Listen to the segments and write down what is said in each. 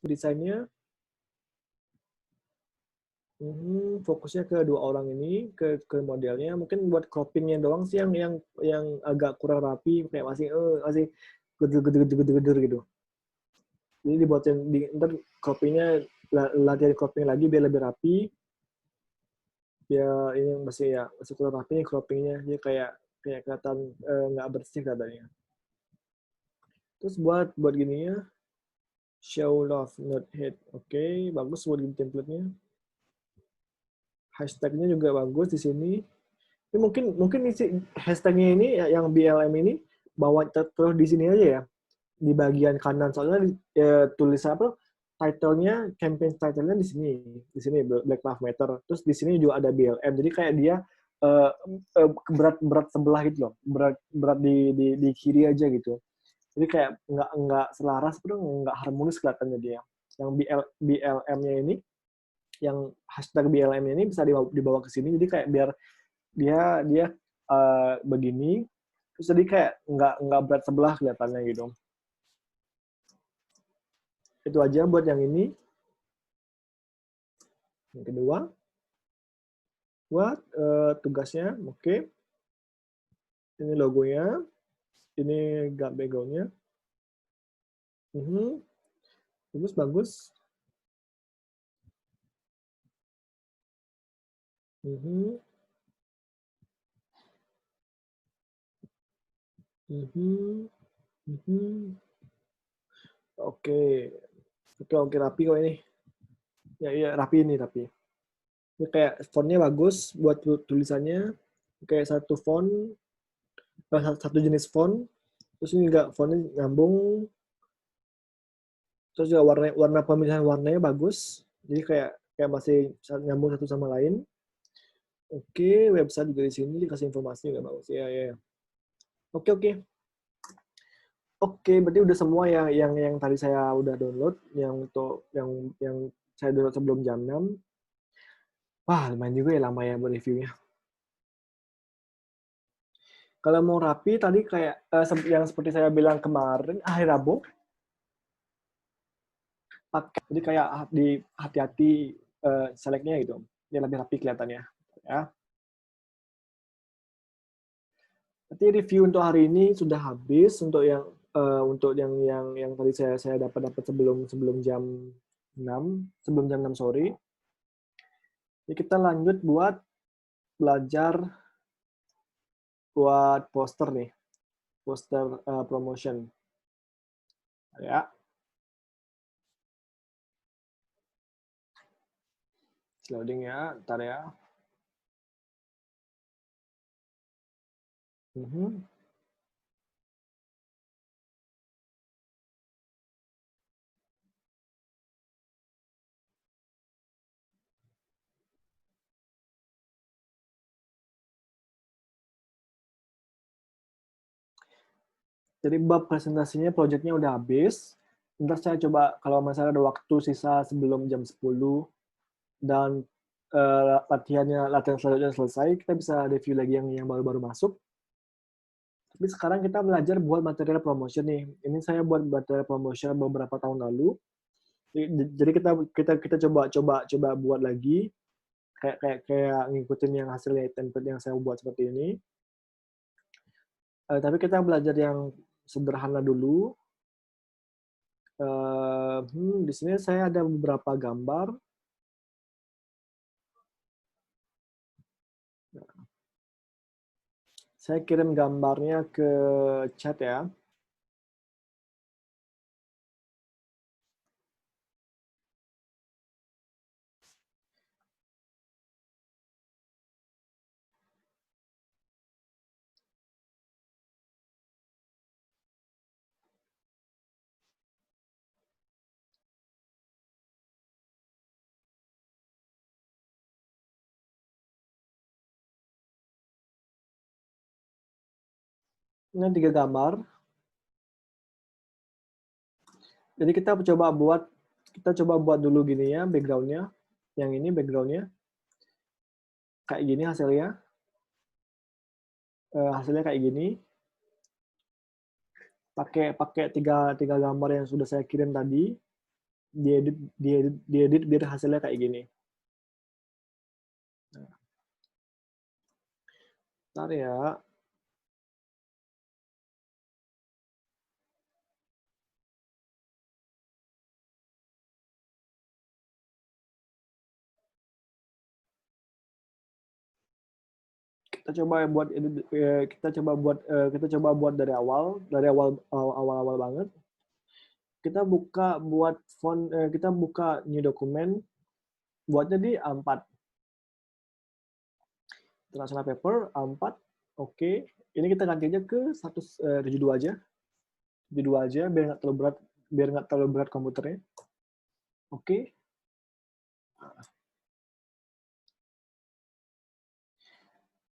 desainnya. Fokusnya ke dua orang ini, ke modelnya. Mungkin buat croppingnya doang sih yang agak kurang rapi, kayak masih geder gitu. Jadi dibuatin ntar croppingnya, latihan cropping lagi biar lebih rapi. Ya ini masih kurang rapi nih croppingnya. Jadi kayak kelihatan nggak bersih katanya. Terus buat gininya, show love not hate. Oke, bagus buat gini template-nya. Hashtagnya juga bagus di sini. Ini mungkin isi hashtagnya ini yang BLM ini bawa terus di sini aja ya, di bagian kanan, soalnya tulis apa title-nya, campaign title-nya di sini Black Lives Matter, terus di sini juga ada BLM, jadi kayak dia berat sebelah gitu loh, berat di kiri aja gitu, jadi kayak nggak selaras, bro, nggak harmonis kelihatannya dia. Yang BLM-nya ini, yang hashtag BLM-nya ini bisa dibawa ke sini, jadi kayak biar dia begini, terus jadi kayak nggak berat sebelah kelihatannya gitu. Itu aja buat yang ini. Yang kedua, buat tugasnya, oke. Ini logonya, ini background-nya. Bagus. Mhm. Mhm. Mhm. Oke. Oke, rapi kok ini. Ya, rapi ini, rapi. Ini kayak fontnya bagus buat tulisannya. Kayak satu font, satu jenis font. Terus ini juga fontnya nyambung. Terus juga warna pemilihan warnanya bagus. Jadi kayak masih nyambung satu sama lain. Oke, website juga di sini dikasih informasi juga bagus. Ya. Oke. Oke, berarti udah semua yang tadi saya udah download, yang untuk yang saya download sebelum jam 6. Wah, lumayan juga ya, lama ya buat reviewnya. Kalau mau rapi tadi kayak yang seperti saya bilang kemarin, hari Rabu, pakai jadi kayak hati-hati seleknya gitu. Dia lebih rapi kelihatannya. Ya. Berarti review untuk hari ini sudah habis untuk yang tadi saya dapat sebelum jam 6, sebelum jam 6 sore. Jadi kita lanjut buat belajar buat poster nih, poster promotion. Ya, loading ya, ntar ya. Jadi bab presentasinya, projectnya udah habis. Ntar saya coba, kalau misalnya ada waktu sisa sebelum jam 10 dan latihan selanjutnya selesai, kita bisa review lagi yang baru-baru masuk. Tapi sekarang kita belajar buat material promotion nih. Ini saya buat material promotion beberapa tahun lalu. Jadi kita coba buat lagi, kayak ngikutin yang hasilnya template yang saya buat seperti ini. Tapi kita belajar yang sederhana dulu. Di sini saya ada beberapa gambar. Saya kirim gambarnya ke chat ya. Ini 3 gambar. Jadi kita coba buat dulu gini ya, background-nya. Yang ini background-nya. Kayak gini hasilnya. Hasilnya kayak gini. Pakai tiga gambar yang sudah saya kirim tadi. diedit biar hasilnya kayak gini. Nah, ntar ya. Kita coba buat dari awal banget. Kita buka new dokumen, buatnya di A4. International paper A4. Oke. Ini kita ganti aja ke 172 aja. 72 aja biar nggak terlalu berat komputernya. Oke.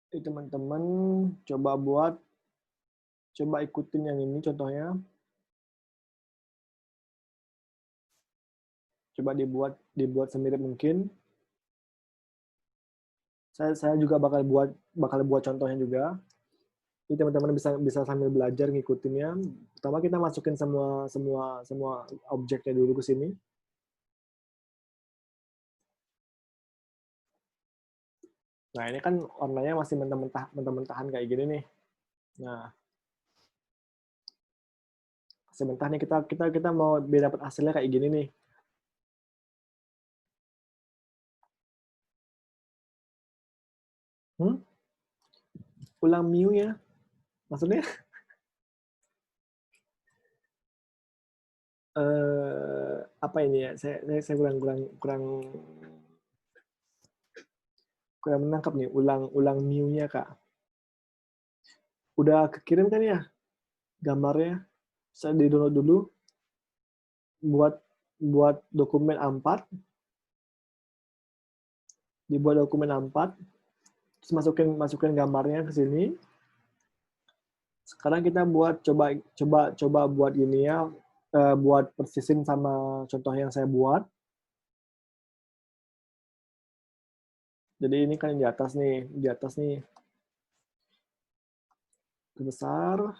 Teman-teman coba ikutin yang ini contohnya. Coba dibuat semirip mungkin. Saya juga bakal buat contohnya juga. Jadi teman-teman bisa sambil belajar ngikutinnya. Pertama kita masukin semua objeknya dulu ke sini. Nah, ini kan warnanya masih mentah-mentahan kayak gini nih. Nah, masih mentah nih, kita mau biar dapat hasilnya kayak gini nih. Ulang Miu-nya. Maksudnya apa ini ya? Saya kurang menangkap nih. Ulang Miu-nya, Kak. Udah kekirim kan ya gambarnya? Saya di-download dulu buat dokumen A4. Dibuat dokumen A4. Terus masukin gambarnya ke sini. Sekarang kita coba buat ini ya, buat persisin sama contoh yang saya buat. Jadi ini kan di atas nih. Besar.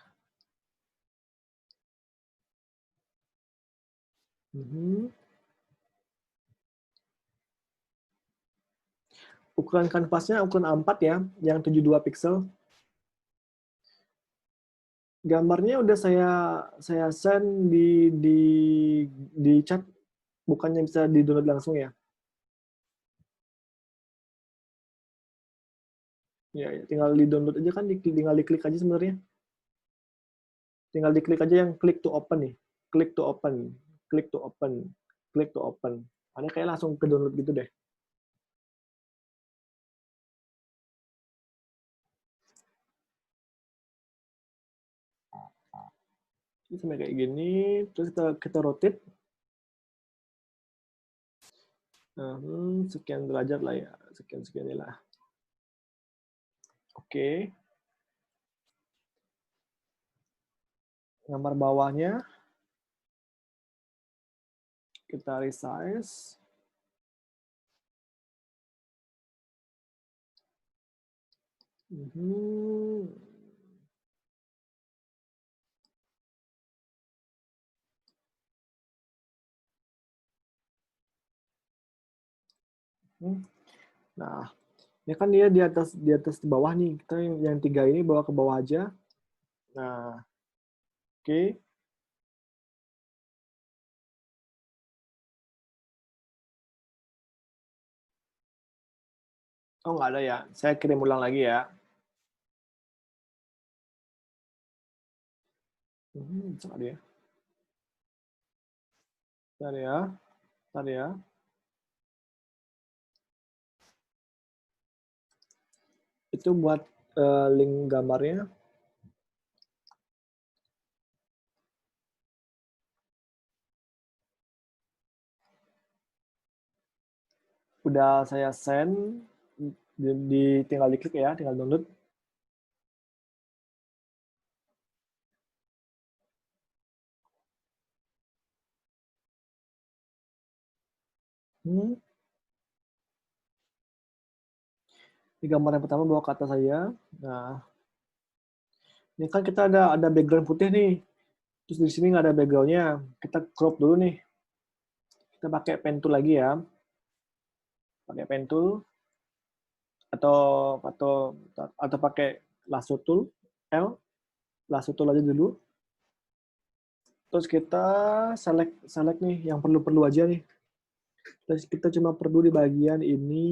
Ukuran kanvasnya ukuran A4 ya, yang 72 pixel. Gambarnya udah saya send di chat, bukannya bisa di-download langsung ya. Ya, tinggal di-download aja kan, tinggal diklik aja sebenarnya. Tinggal diklik aja yang click to open nih. Click to open, click to open, click to open. Ini kayak langsung ke download gitu deh. Ini sampai kayak gini, terus kita rotate. Sekian derajat lah ya, sekian lah. Oke. Gambar bawahnya kita resize. Nah, ini kan dia di atas di bawah nih. Kita yang 3 ini bawa ke bawah aja. Nah, oke. Oh, nggak ada ya. Saya kirim ulang lagi ya. Bisa nggak dia? Bentar ya. Itu buat link gambarnya. Udah saya send, tinggal diklik ya, tinggal download. Ini gambar yang pertama bawa ke atas saya. Nah, ini kan kita ada background putih nih. Terus di sini nggak ada backgroundnya. Kita crop dulu nih. Kita pakai pen tool lagi ya. Pakai pen tool atau atau atau pakai lasso tool L, lasso tool aja dulu. Terus kita select select nih yang perlu-perlu aja nih. Terus kita cuma perlu di bagian ini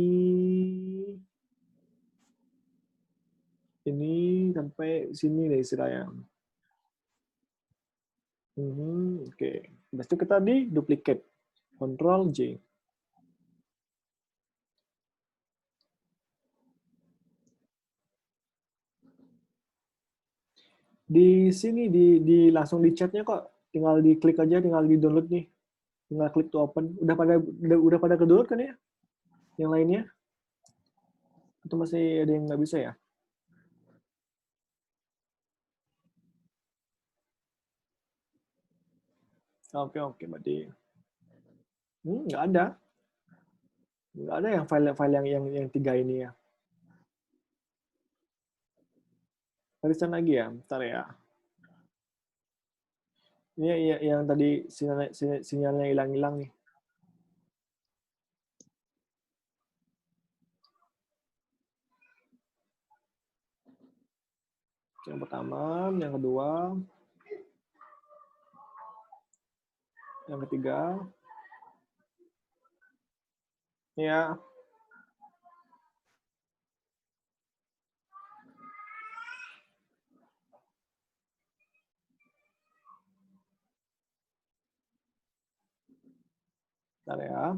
sampai sini nih istilahnya. Oke. Habis itu kita di duplicate. Ctrl J. Di sini langsung di chatnya kok. Tinggal diklik aja, tinggal di download nih. Tinggal klik to open. Udah pada ke download kan ya? Yang lainnya? Atau masih ada yang nggak bisa ya? Oke, oke, berarti nggak ada. Nggak ada yang file-file yang tiga ini ya. Tulisan lagi ya, bentar ya. Ini yang tadi sinyalnya hilang-hilang nih. Yang pertama, yang kedua, yang ketiga. Ya, bentar ya.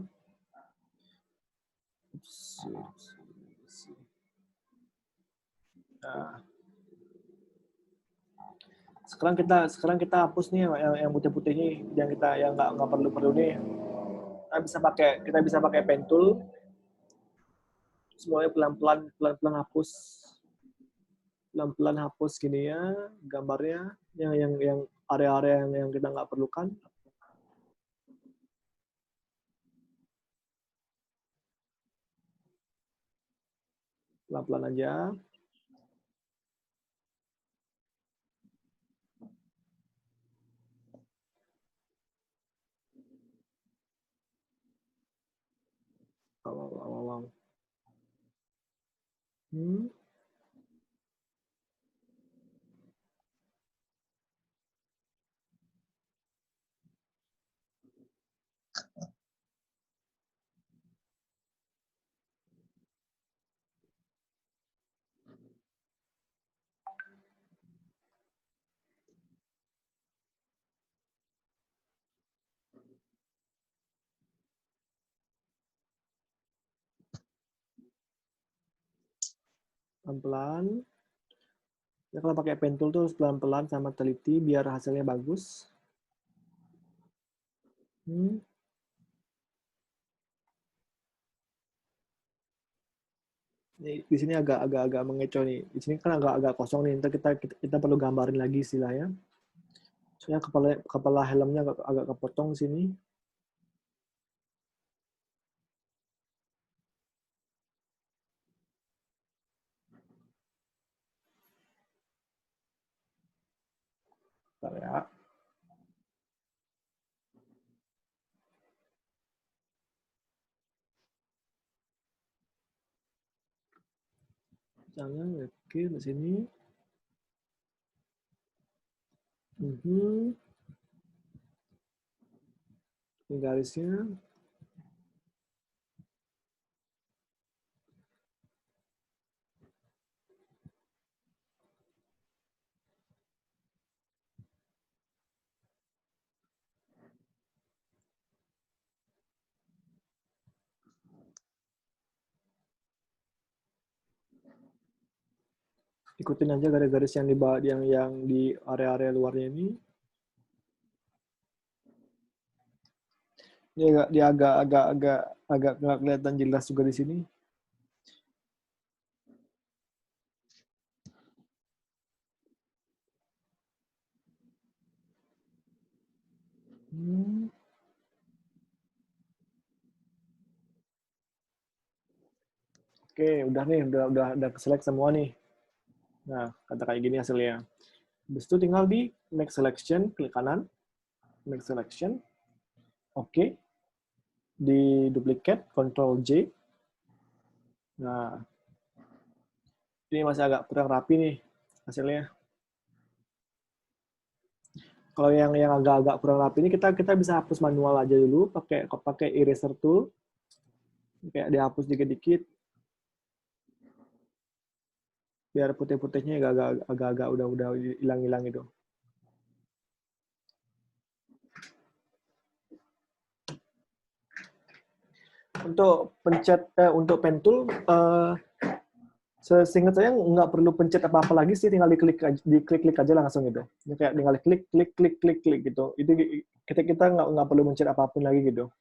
Nah, sekarang kita hapus nih yang putih-putih nih, yang nggak perlu nih. Kita bisa pakai pen tool, semuanya pelan-pelan hapus, pelan-pelan hapus gini ya gambarnya, yang area-area yang kita nggak perlukan. Pelan-pelan aja. Awal-awal. Pelan-pelan. Ya, kalau pakai pen tool tuh pelan-pelan sama teliti biar hasilnya bagus. Di sini agak mengecoh nih. Di sini kan agak kosong nih. Ntar kita perlu gambarin lagi istilahnya. Soalnya kepala helmnya agak kepotong sini. Bentar ya. Jangan oke di sini. Ini garisnya. Ikutin aja garis-garis yang di yang di area-area luarnya ini. Dia agak nggak kelihatan jelas juga di sini. Oke, udah nih, udah select semua nih. Nah, kata kayak gini hasilnya. Habis itu tinggal di make selection, klik kanan, make selection. Oke. di duplicate, Ctrl J. Nah, ini masih agak kurang rapi nih hasilnya. Kalau yang agak-agak kurang rapi ini kita bisa hapus manual aja dulu pakai eraser tool. Kayak dihapus dikit-dikit biar putih-putihnya agak-agak udah hilang-hilang gitu. Untuk untuk pen tool, seingat saya nggak perlu pencet apa-apa lagi sih, tinggal diklik-klik aja langsung gitu. Ini kayak tinggal klik klik klik klik klik gitu. Itu kita nggak perlu mencet apapun lagi gitu.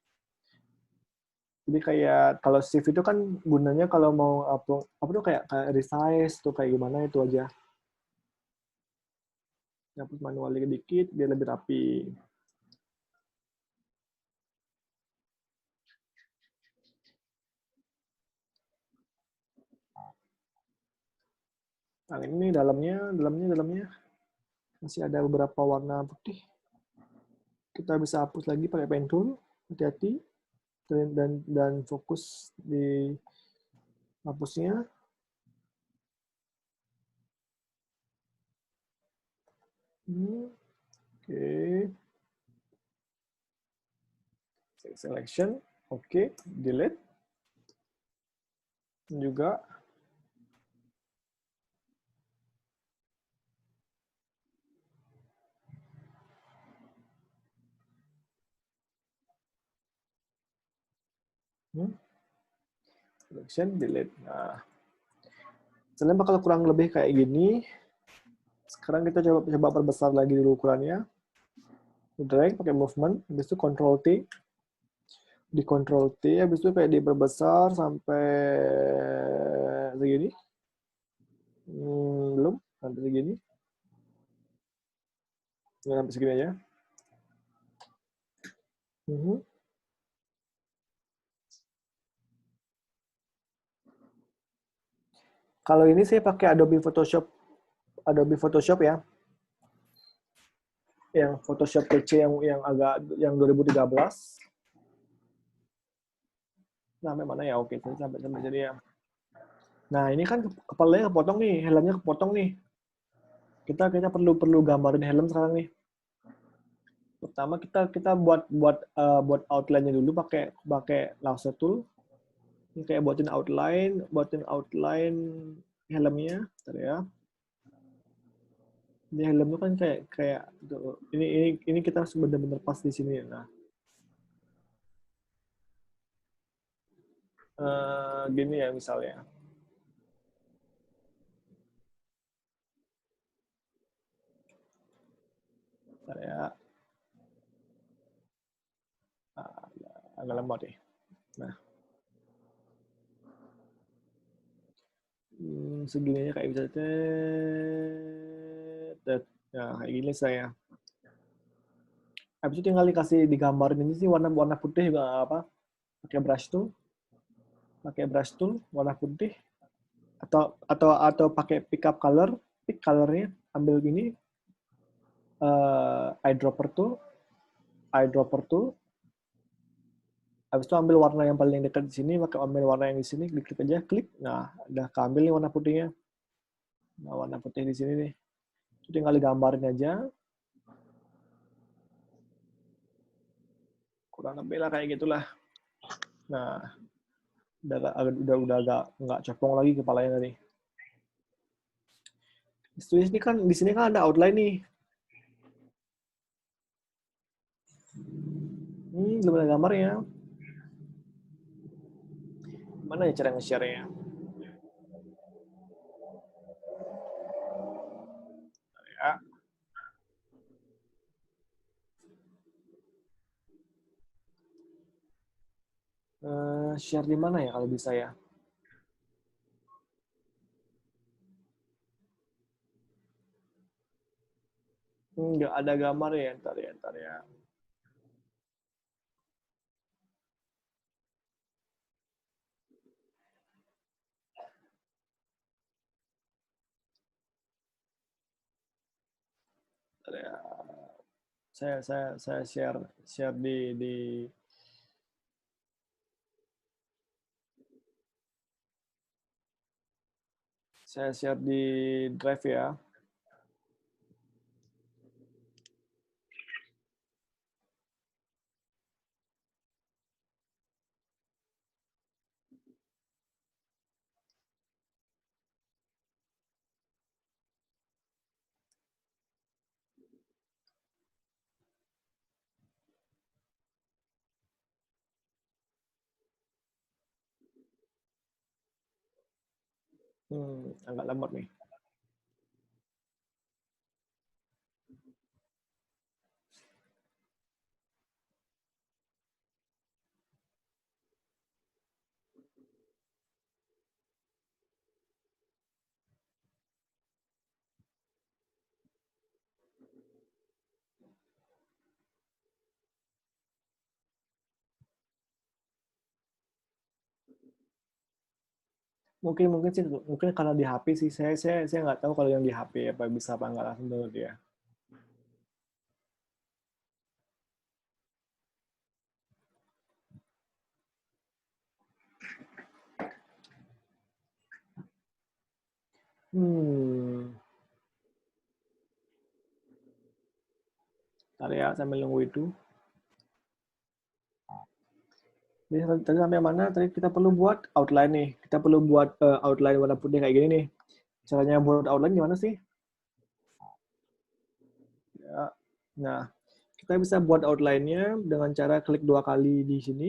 Jadi kayak kalau shift itu kan gunanya kalau mau apa tuh kayak resize tuh kayak gimana itu aja. Hapus manual dikit biar lebih rapi. Nah, ini dalamnya masih ada beberapa warna putih. Kita bisa hapus lagi pakai pen tool, hati-hati dan fokus di hapusnya. Oke. Selection, oke, delete. Juga selection, delete. Nah, sebenarnya bakal kurang lebih kayak gini. Sekarang kita coba perbesar lagi dulu ukurannya. Drag pakai movement, habis itu Ctrl T. Di Ctrl T, habis itu kayak diperbesar sampai segini. Belum, sampai segini. Ya, sampai segini aja. Kalau ini saya pakai Adobe Photoshop ya. Yang Photoshop PC yang 2013. Sampai mana ya? Oke, sampai jadi ya. Nah, ini kan kepalanya kepotong nih, helmnya kepotong nih. Kita perlu gambarin helm sekarang nih. Pertama kita buat outline-nya dulu pakai lasso tool. Ini kayak buatin outline helmnya, bentar ya. Ini helmnya kan kayak ini kita harus benar-benar pas di sini. Nah, gini ya misalnya. Bentar ya. Agak lemot nih. Nah, segininya kayak bisa nah kayak gini saya. Habis itu tinggal dikasih digambarin ini sih warna putih juga apa? Pakai brush tool warna putih atau pakai pick colornya, ambil gini eyedropper tool. Habis itu ambil warna yang paling dekat di sini, ambil warna yang di sini, klik aja, klik. Nah, udah keambil nih warna putihnya. Nah, warna putih di sini nih. Itu tinggal digambarin aja. Kurang lebih lah kayak gitulah. Nah, udah agak nggak copong lagi kepalanya tadi. Di sini kan ada outline nih. Belum ada gambarnya. Mana ya cara nge-share-nya? Ya. Share di mana ya kalau bisa ya? Nggak ada gambar ya, ntar ya. Ntar ya. Saya share di Saya share di Drive ya. Agak lambat nih. Mungkin sih mungkin karena di HP sih. Saya nggak tahu kalau yang di HP apa bisa apa nggak langsung download ya. Hmm. Ntar ya, sambil nunggu itu. Jadi tadi sampai mana? Tadi kita perlu buat outline nih. Kita perlu buat outline warna putih kayak gini nih. Caranya buat outline gimana sih? Ya. Nah, kita bisa buat outline-nya dengan cara klik 2 kali di sini.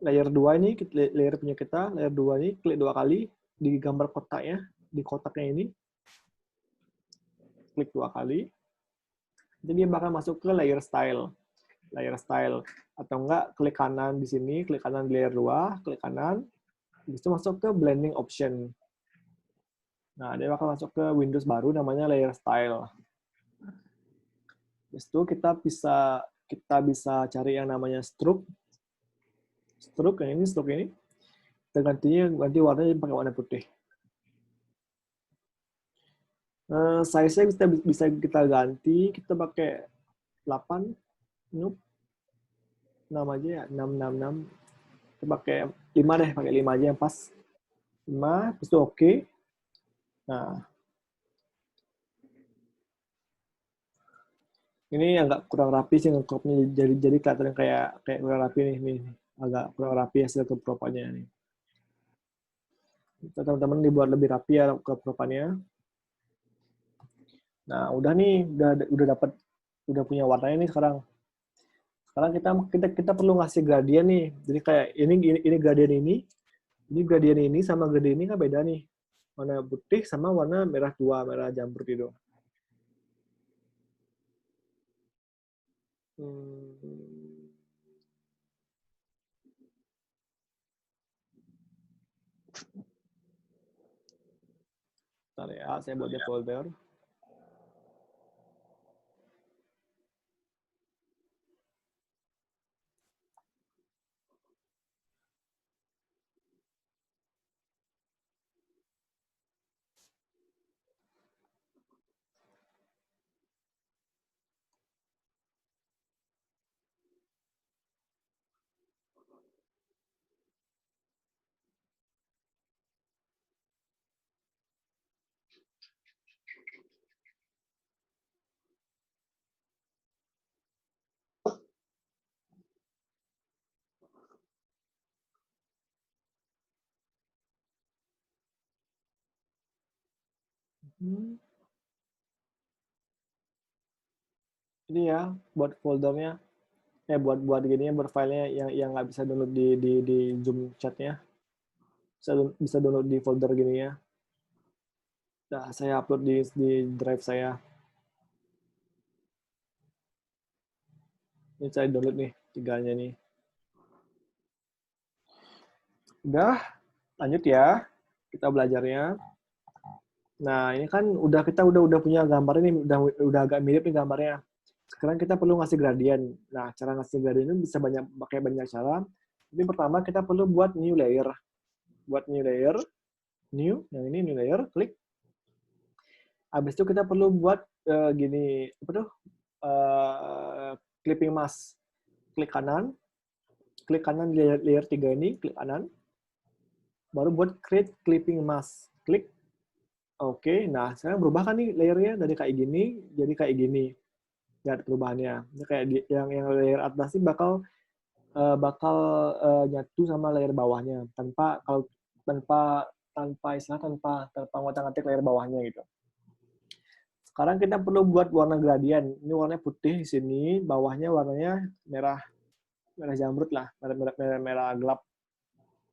Layer 2 ini, layer punya kita, layer 2 ini, klik 2 kali di gambar kotaknya, di kotaknya ini. Klik 2 kali. Jadi dia bakal masuk ke layer style. Layer style. Atau enggak, klik kanan di sini, klik kanan di layer 2, klik kanan, habis itu masuk ke blending option. Nah, dia bakal masuk ke Windows baru namanya layer style. Habis itu kita bisa cari yang namanya stroke. Stroke yang ini, stroke ini. Kita ganti warnanya pakai warna putih. Size-nya bisa kita ganti, kita pakai 8, nope, 6 aja ya, 6. Kita pakai 5 deh, pakai 5 aja yang pas. 5, habis itu oke. Nah, ini agak kurang rapi sih ngecropnya, jadi kelihatan kayak kurang rapi nih, agak kurang rapi hasil kepropannya nih. Teman-teman dibuat lebih rapi ya kepropannya. Nah, udah nih, udah punya warnanya nih sekarang. Sekarang kita perlu ngasih gradien nih. Jadi kayak ini gradien ini sama gradien ini kan beda nih. Warna putih sama warna merah tua, merah jamur gitu. Hmm. Bentar ya, saya buat di folder. Hmm. Ini ya, buat foldernya. Buat gini ya, buat filenya yang nggak bisa download di Zoom chatnya. Bisa download di folder gini ya. Nah, saya upload di drive saya. Ini saya download nih, 3-nya nih. Udah, lanjut ya. Kita belajarnya. Nah, ini kan kita udah punya gambar ini, udah agak mirip nih gambarnya. Sekarang kita perlu ngasih gradien. Nah, cara ngasih gradien itu bisa pakai banyak cara. Ini pertama kita perlu buat new layer. Buat new layer, yang ini new layer, klik. Habis itu kita perlu buat gini, apa tuh? Clipping mask. Klik kanan di layer 3 ini, klik kanan. baru buat create clipping mask. Klik. Oke, nah sekarang berubah kan nih layernya dari kayak gini jadi kayak gini. Lihat perubahannya. Ini kayak yang layer atas ini bakal nyatu sama layer bawahnya tanpa istilah tanpa ngotak-ngatik layer bawahnya gitu. Sekarang kita perlu buat warna gradien. Ini warnanya putih di sini, bawahnya warnanya merah jamrut lah, merah gelap.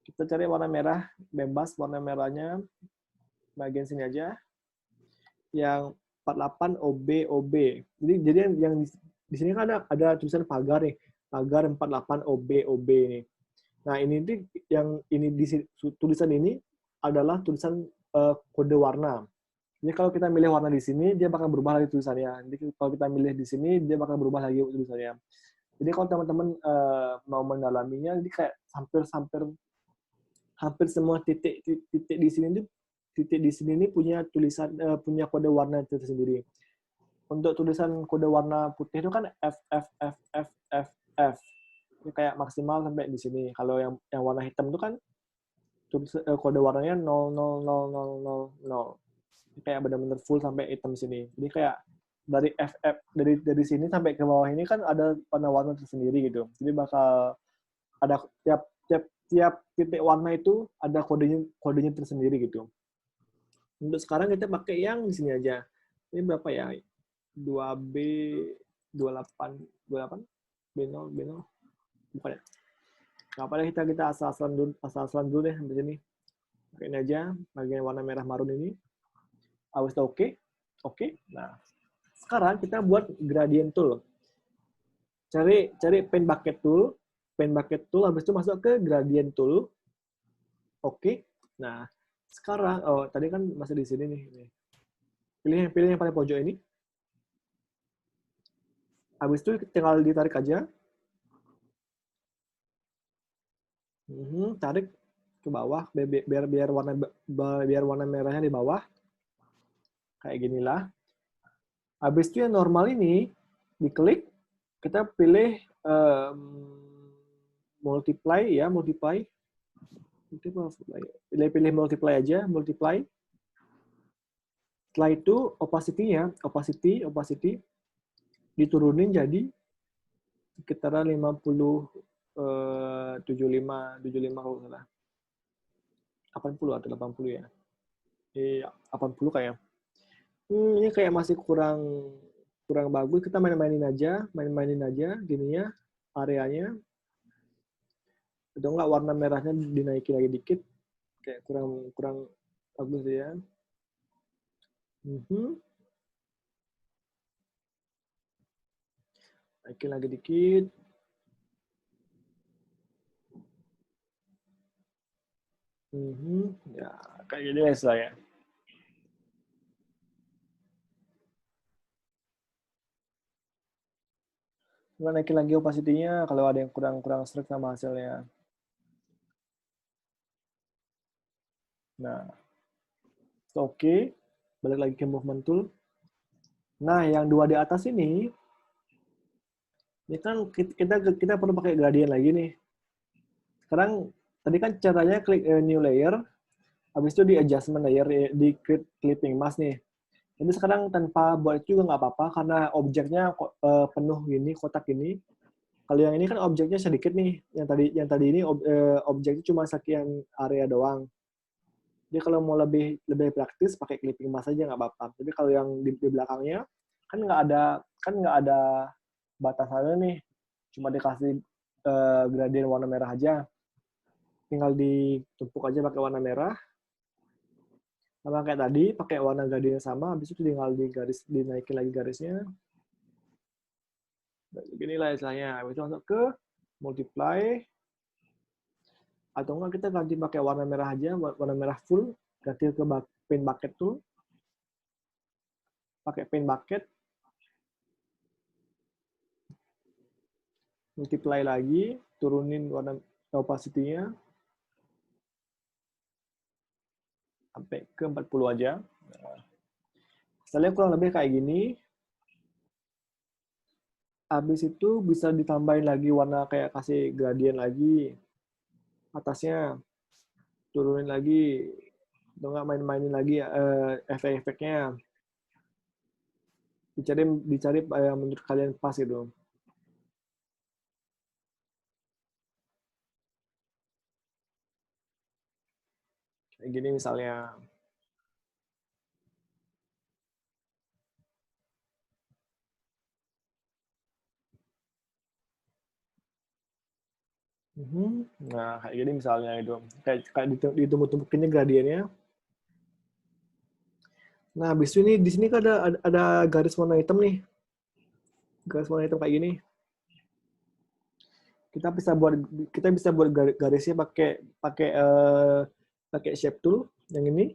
Kita cari warna merah bebas, warna merahnya bagian sini aja. Yang 48 OB OB. Jadi yang di sini kan ada tulisan pagar nih, pagar 48 OB OB nih. Nah, ini di tulisan ini adalah tulisan kode warna. Jadi kalau kita milih warna di sini, dia bakal berubah lagi tulisannya. Jadi kalau kita milih di sini, dia bakal berubah lagi tulisannya. Jadi kalau teman-teman mau mendalaminya, jadi kayak hampir semua titik di sini ini punya tulisan punya kode warna tersendiri. Untuk tulisan kode warna putih itu kan F F F F F F. Ini kayak maksimal sampai di sini. Kalau yang warna hitam itu kan kode warnanya 00000. Kayak benar-benar full sampai hitam sini. Jadi kayak dari FF dari sini sampai ke bawah ini kan ada warna-warna tersendiri gitu. Jadi bakal ada tiap titik warna itu ada kodenya tersendiri gitu. Untuk sekarang kita pakai yang di sini aja. Ini berapa ya? 2B 28 B0 B0 bukan ya? Nggak apa-apa kita asal-asalan dulu deh sampai sini. Pakai ini aja bagian warna merah marun ini. Awas oke. Oke. Nah, sekarang kita buat gradient tool. Cari pen bucket tool. Pen bucket tool, habis itu masuk ke gradient tool. Oke. Nah, sekarang, tadi kan masih di sini nih. Pilih yang paling pojok ini. Habis itu tinggal ditarik aja. Tarik ke bawah, biar warna merahnya di bawah. Kayak ginilah. Habis itu yang normal ini, diklik, kita pilih multiply. Pilih multiply aja, multiply. Setelah itu opacity diturunin jadi sekitaran 75 kalau salah. 80 atau 80 ya. Iya, 80 kayak. Ini kayak masih kurang bagus. Kita main-mainin aja gininya, areanya. Atau enggak warna merahnya dinaikin lagi dikit. Kayak kurang bagus ya. Naikin lagi dikit. Ya, kayak gini lah ya. Kita naikin lagi opacity-nya kalau ada yang kurang serak sama hasilnya. Nah, oke. Balik lagi ke movement tool. Nah, yang dua di atas ini kan kita perlu pakai gradient lagi nih. Sekarang tadi kan caranya klik new layer, habis itu di adjustment layer, di create clipping mask nih. Jadi sekarang tanpa buat itu juga nggak apa-apa karena objeknya penuh gini, kotak ini. Kalau yang ini kan objeknya sedikit nih. Yang tadi ini objeknya cuma sekian area doang. Jadi kalau mau lebih praktis pakai clipping mask aja nggak apa-apa. Tapi kalau yang di belakangnya kan nggak ada batasannya nih. Cuma dikasih gradien warna merah aja. Tinggal ditumpuk aja pakai warna merah. Sama kayak tadi, pakai warna gradiennya sama, habis itu tinggal dinaikin lagi garisnya. Beginilah istilahnya. Habis itu masuk ke multiply. Atau enggak kita ganti pakai warna merah aja, warna merah full. Ganti ke paint bucket tuh. Pakai paint bucket. Multiply lagi, turunin warna opacity-nya. Sampai ke 40 aja. Hasilnya kurang lebih kayak gini. Habis itu bisa ditambahin lagi warna kayak kasih gradien lagi atasnya. turunin lagi, atau nggak main-mainin lagi efek-efeknya, dicari yang menurut kalian pas gitu. Kayak gini misalnya. Nah, kayak gini misalnya itu. Kayak ditumpuk-tumpukinnya gradiennya. Nah, habis itu ini di sini kan ada garis warna hitam nih. Garis warna hitam kayak gini. Kita bisa buat garisnya pakai pakai pakai shape tool yang ini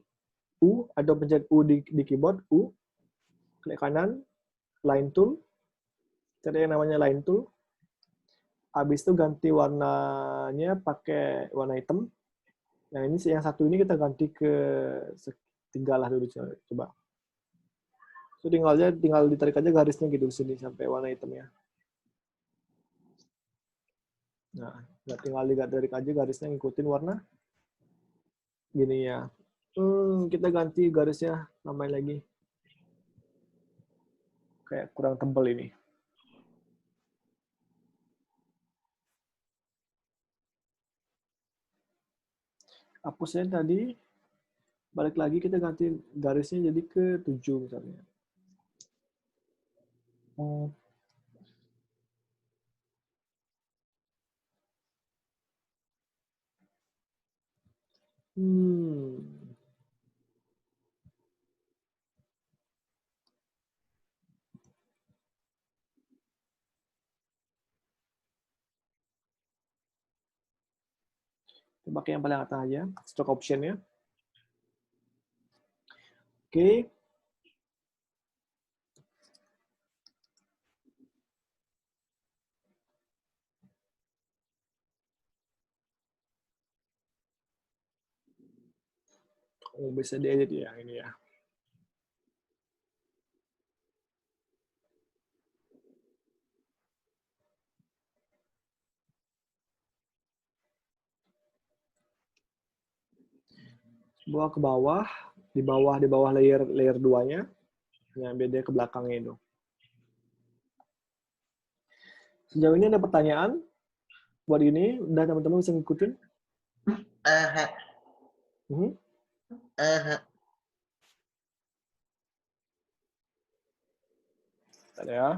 U, atau pencet U di keyboard, U, klik kanan, line tool, cari yang namanya line tool. Habis itu ganti warnanya pakai warna hitam. Yang satu ini kita ganti ke tiga lah dulu, coba. So, tinggal ditarik aja garisnya gitu sini sampai warna hitamnya. Nah, tinggal ditarik aja garisnya ngikutin warna gini ya. Kita ganti garisnya, nambahin lagi. Kayak kurang tebal ini. Hapusnya tadi, balik lagi kita ganti garisnya jadi ke 7 misalnya. Kita pakai yang paling atas aja, stroke option-nya. Oke. Bisa diedit ya ini ya. Bawa ke bawah, di bawah layer 2-nya, yang beda ke belakangnya itu. Sejauh ini ada pertanyaan buat ini, udah teman-teman bisa ngikutin? Ada ya.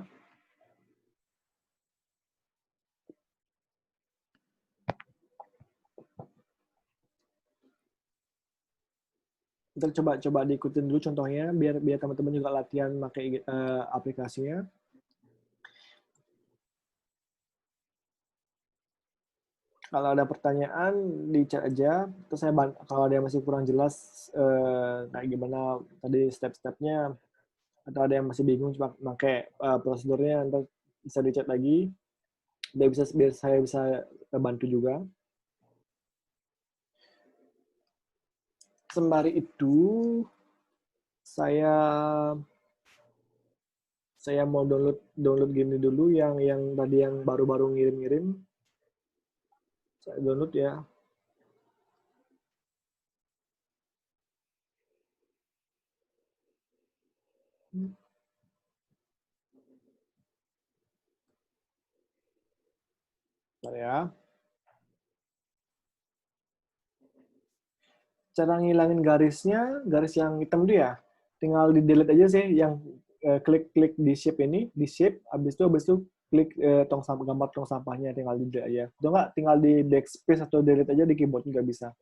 Kita coba diikutin dulu contohnya biar teman-teman juga latihan pakai aplikasinya. Kalau ada pertanyaan di chat aja, terus kalau ada yang masih kurang jelas kayak gimana tadi step-stepnya, atau ada yang masih bingung coba pakai prosedurnya, ntar bisa di chat lagi. Biar saya bisa bantu juga. Sembari itu saya mau download gini dulu yang tadi yang baru-baru ngirim-ngirim. Saya download ya. Bentar ya. Cara ngilangin garis yang hitam itu ya, tinggal di delete aja sih, yang klik di shape ini, di shape, habis itu klik gambar tong sampahnya, tinggal di delete aja. Atau enggak, tinggal di backspace atau delete aja di keyboard juga bisa.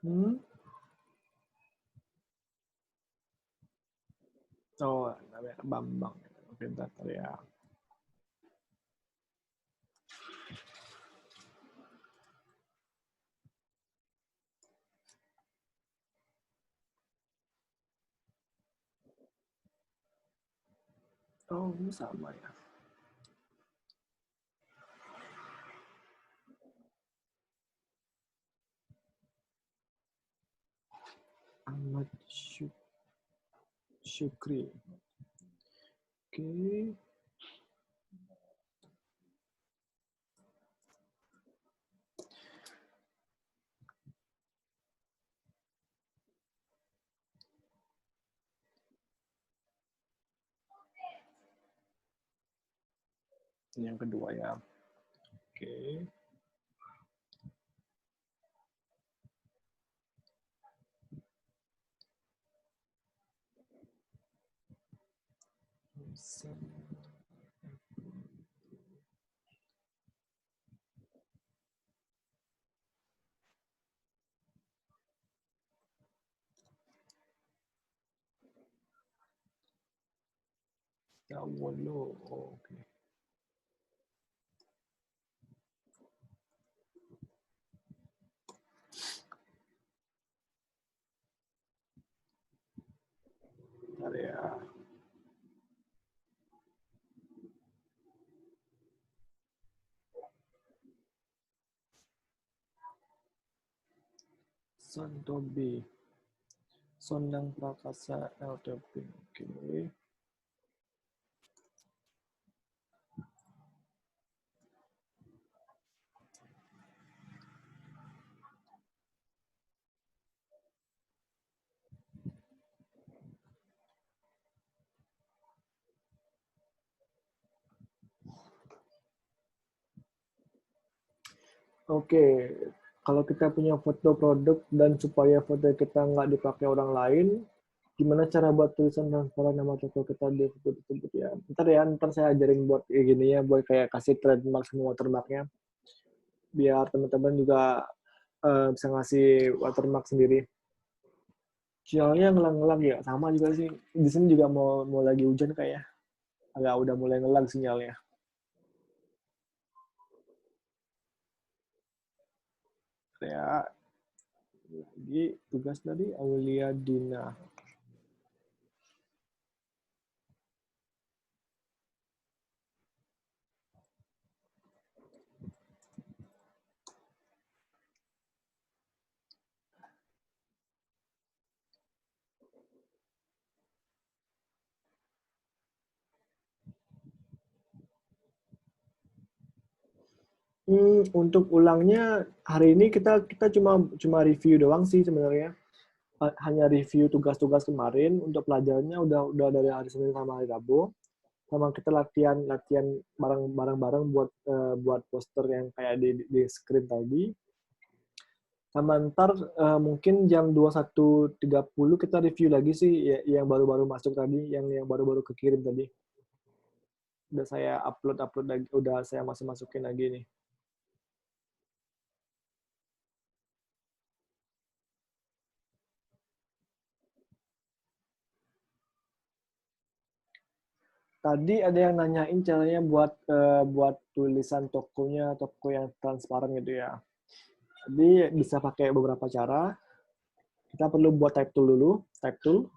Hmm. Oh, namanya Bambang. Oke, bentar ya. Oh, ini sama ya. Ahmad Syukri. Oke. Ini yang kedua ya. Oke. Dawolo. Oke. Bentar ya. Sontobi. Sondang Prakasa LTP. Oke. Oke, kalau kita punya foto produk dan supaya foto kita nggak dipakai orang lain, gimana cara buat tulisan transparan nama toko kita di foto tersebut ya? Ntar saya ajarin buat kayak gini ya, buat kayak kasih trademark semua watermarknya, biar teman-teman juga bisa ngasih watermark sendiri. Sinyalnya ngelag-ngelag ya, sama juga sih. Di sini juga mau lagi hujan kayak ya, agak udah mulai ngelag sinyalnya. Ya, lagi tugas dari Aulia Dina. Untuk ulangnya hari ini kita cuma review doang sih sebenarnya. Hanya review tugas-tugas kemarin. Untuk pelajarannya udah dari hari Senin sama hari Rabu. Sama kita latihan latihan bareng-bareng buat poster yang kayak di screen tadi. Sama ntar mungkin jam 21.30 kita review lagi sih yang baru-baru masuk tadi, yang baru-baru kekirim tadi. Udah saya upload lagi, udah saya masukin lagi nih. Tadi ada yang nanyain caranya buat tulisan tokonya, toko yang transparan gitu ya. Jadi bisa pakai beberapa cara. Kita perlu buat type tool dulu. Type tool.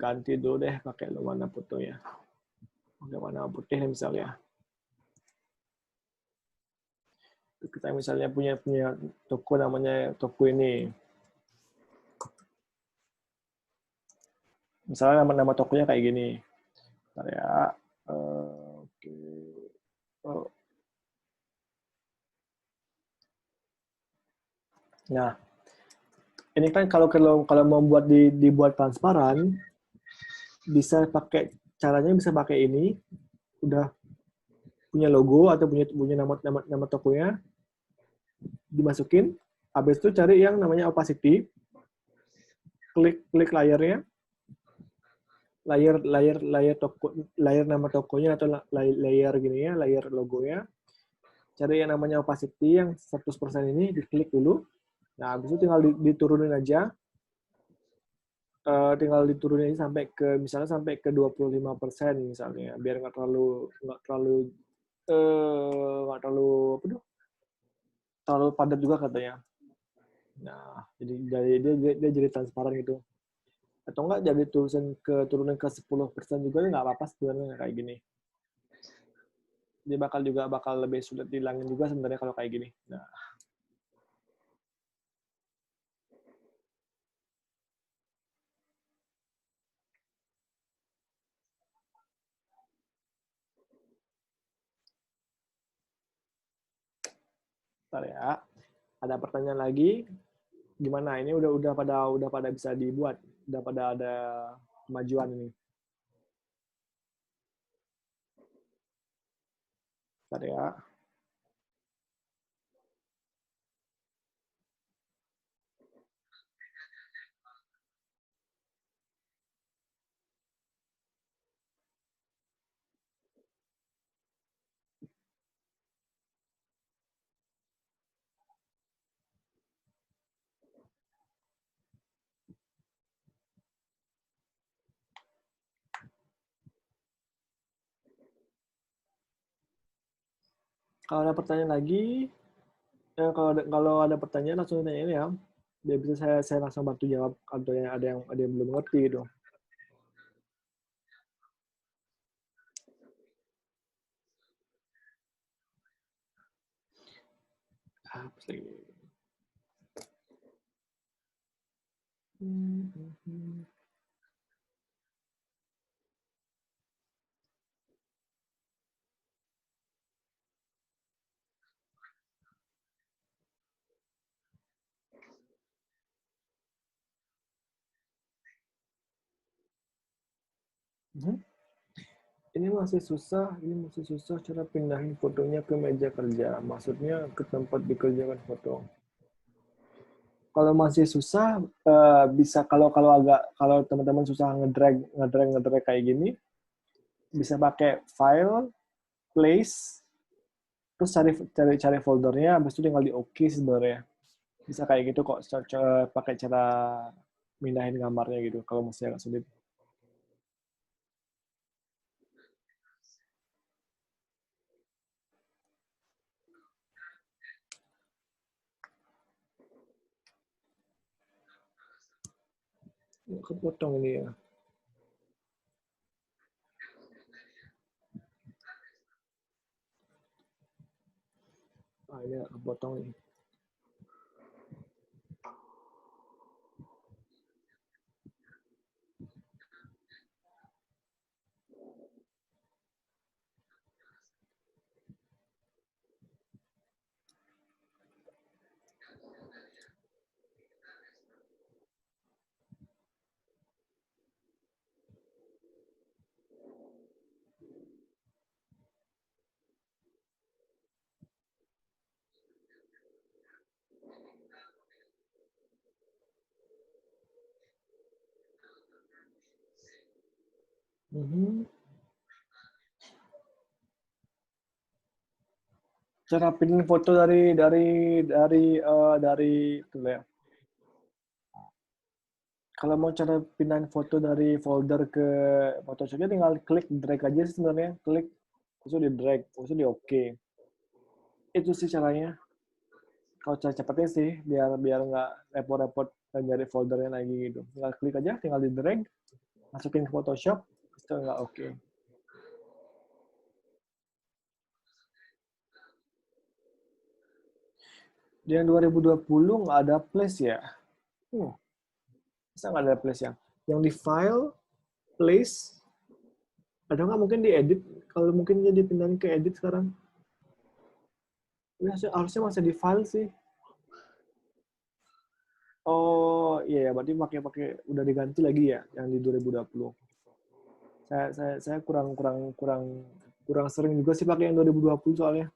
Ganti dulu deh pakai warna fotonya. Pakai warna putih misalnya. Kita misalnya punya toko namanya toko ini. Misalnya nama tokonya kayak gini. Bentar ya. Oke. Oh. Nah, ini kan kalau mau dibuat transparan, bisa pakai ini. Udah punya logo atau punya nama tokonya, dimasukin. Habis itu cari yang namanya opacity, klik layarnya, layar nama tokonya atau layar gini ya, layar logonya. Cari yang namanya opacity yang 100% ini, diklik dulu. Nah, habis itu tinggal diturunin aja, tinggal diturunin sampai ke misalnya sampai ke 25% misalnya, biar nggak terlalu apa tuh? Terlalu padat juga katanya. Nah, jadi dia jadi transparan gitu. Atau enggak jadi turunin ke 10% juga nggak apa-apa sebenarnya kayak gini. Dia bakal lebih sulit dihilangin juga sebenarnya kalau kayak gini. Nah, bentar ya. Ada pertanyaan lagi? Gimana? Ini udah pada bisa dibuat, udah pada ada kemajuan ini. Bentar ya. Kalau ada pertanyaan lagi, kalau ada pertanyaan langsung tanyain ya. Biar bisa saya langsung bantu jawab kalau ada yang belum ngerti gitu. Apa lagi? Ini masih susah cara pindahin fotonya ke meja kerja. Maksudnya ke tempat dikerjakan foto. Kalau masih susah, bisa kalau teman-teman susah ngedrag kayak gini, bisa pakai file, place, terus cari foldernya, habis itu tinggal di oke sebenarnya. Bisa kayak gitu kok, pakai cara mindahin gambarnya gitu. Kalau masih agak sulit. Kepotong ini ya. Ini kepotong nih. Mhm. Cara pindahin foto dari tuh ya. Kalau mau cara pindahin foto dari folder ke Photoshopnya tinggal klik drag aja sih sebenarnya, klik terus di drag, terus di oke. Itu sih caranya. Kalau cara cepetnya sih biar biar nggak repot-repot nyari foldernya lagi gitu. Tinggal klik aja, tinggal di drag, masukin ke Photoshop, itu nggak oke. Di yang 2020 nggak ada place ya? Hmm, bisa nggak ada place ya? Yang di file, place, ada nggak mungkin di edit? Kalau mungkin jadi pindahin ke edit sekarang. Ya, harusnya masih di file sih. Oh iya, ya, berarti pakai udah diganti lagi ya yang di 2020. Saya kurang kurang kurang kurang sering juga sih pakai yang 2020 soalnya.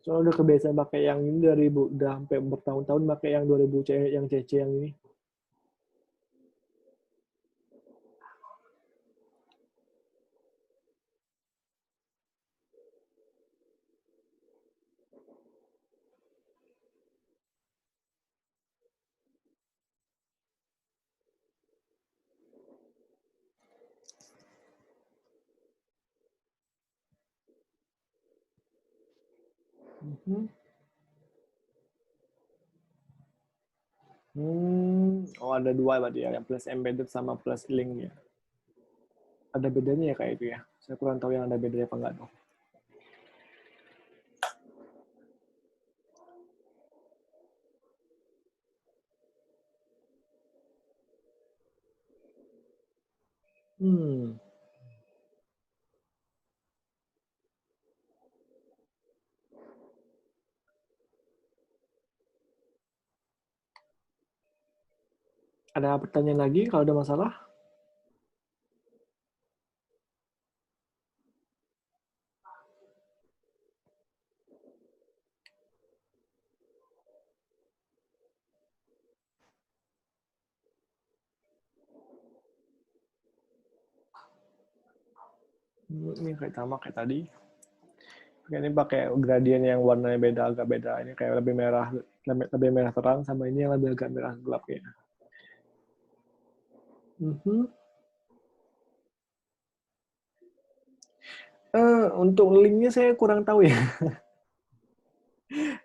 Soalnya udah kebiasaan pakai yang ini udah sampai bertahun-tahun pakai yang 2000 yang CC yang ini. Hmm. Oh ada dua berarti ya, yang plus embedded sama plus link ya. Ada bedanya ya kayak itu ya. Saya kurang tahu yang ada bedanya apa enggak tuh. Hmm. Ada pertanyaan lagi kalau ada masalah? Ini kayak sama kayak tadi. Ini pakai gradient yang warnanya beda, agak beda. Ini kayak lebih merah terang sama ini yang lebih agak merah gelap ya. Mhm. Untuk linknya saya kurang tahu ya.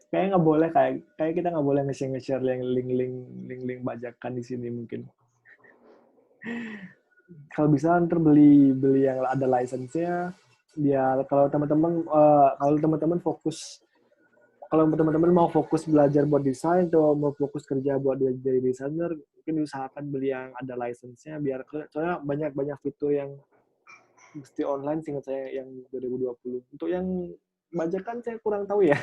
Kayak nggak boleh kayak kita nggak boleh nge-share link-link bajakan di sini mungkin. Kalau bisa ntar beli beli yang ada license-nya biar kalau teman-teman fokus kalau teman-teman mau fokus belajar buat desain atau mau fokus kerja buat jadi desainer mungkin usahakan beli yang ada license-nya biar soalnya banyak fitur yang mesti online seingat saya yang 2020 untuk yang bajakan saya kurang tahu ya.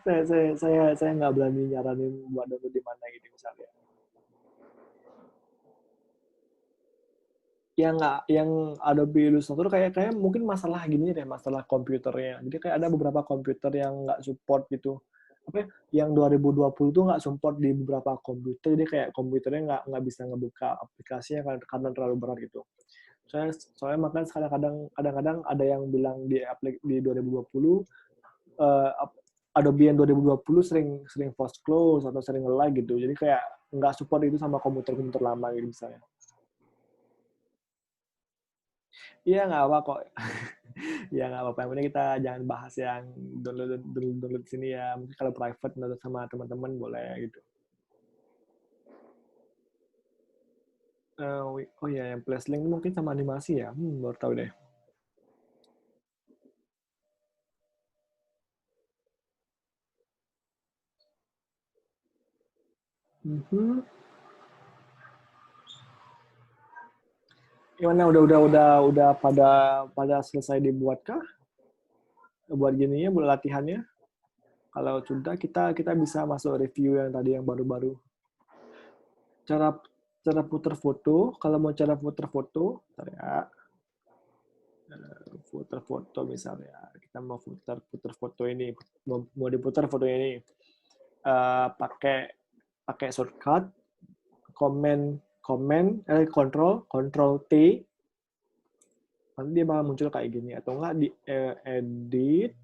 Saya nggak berani nyaranin buat download di mana gitu misalnya. Yang Adobe Illustrator kayak mungkin masalah gini deh, masalah komputernya. Jadi kayak ada beberapa komputer yang nggak support gitu. Apa ya, yang 2020 tuh nggak support di beberapa komputer, jadi kayak komputernya nggak bisa ngebuka aplikasinya karena terlalu berat gitu. Soalnya makanya kadang-kadang ada yang bilang di 2020 eh, Adobe yang 2020 sering sering force close atau sering nge-lag gitu. Jadi kayak nggak support itu sama komputer-komputer lama gitu misalnya. Iya nggak apa kok. Ya nggak apa-apa. Yang penting kita jangan bahas yang download sini ya. Mungkin kalau private download sama teman-teman boleh gitu. Oh iya, yang Flash Link mungkin sama animasi ya. Baru tahu deh. Mhm. Gimana udah pada pada selesai dibuat kah? Buat gininya, buat latihannya. Kalau sudah kita kita bisa masuk review yang tadi yang baru-baru. Cara cara putar foto, kalau mau cara putar foto, bentar ya, putar foto misalnya, kita mau putar putar foto ini, mau diputar foto ini, pakai pakai shortcut, control control T, nanti dia bakal muncul kayak gini atau enggak edit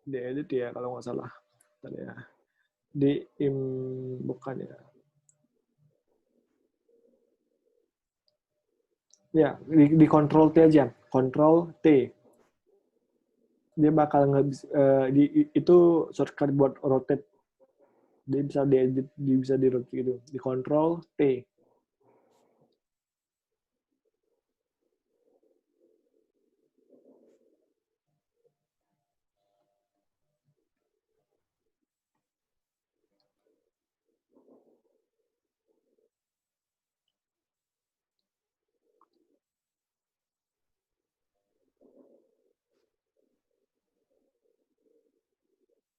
di edit ya kalau nggak salah. Bentar ya. Di im, bukan ya. Ya, di control T aja, control T. Dia bakal nggak itu shortcut buat rotate, dia bisa diedit, dia bisa di rotate gitu, di control T.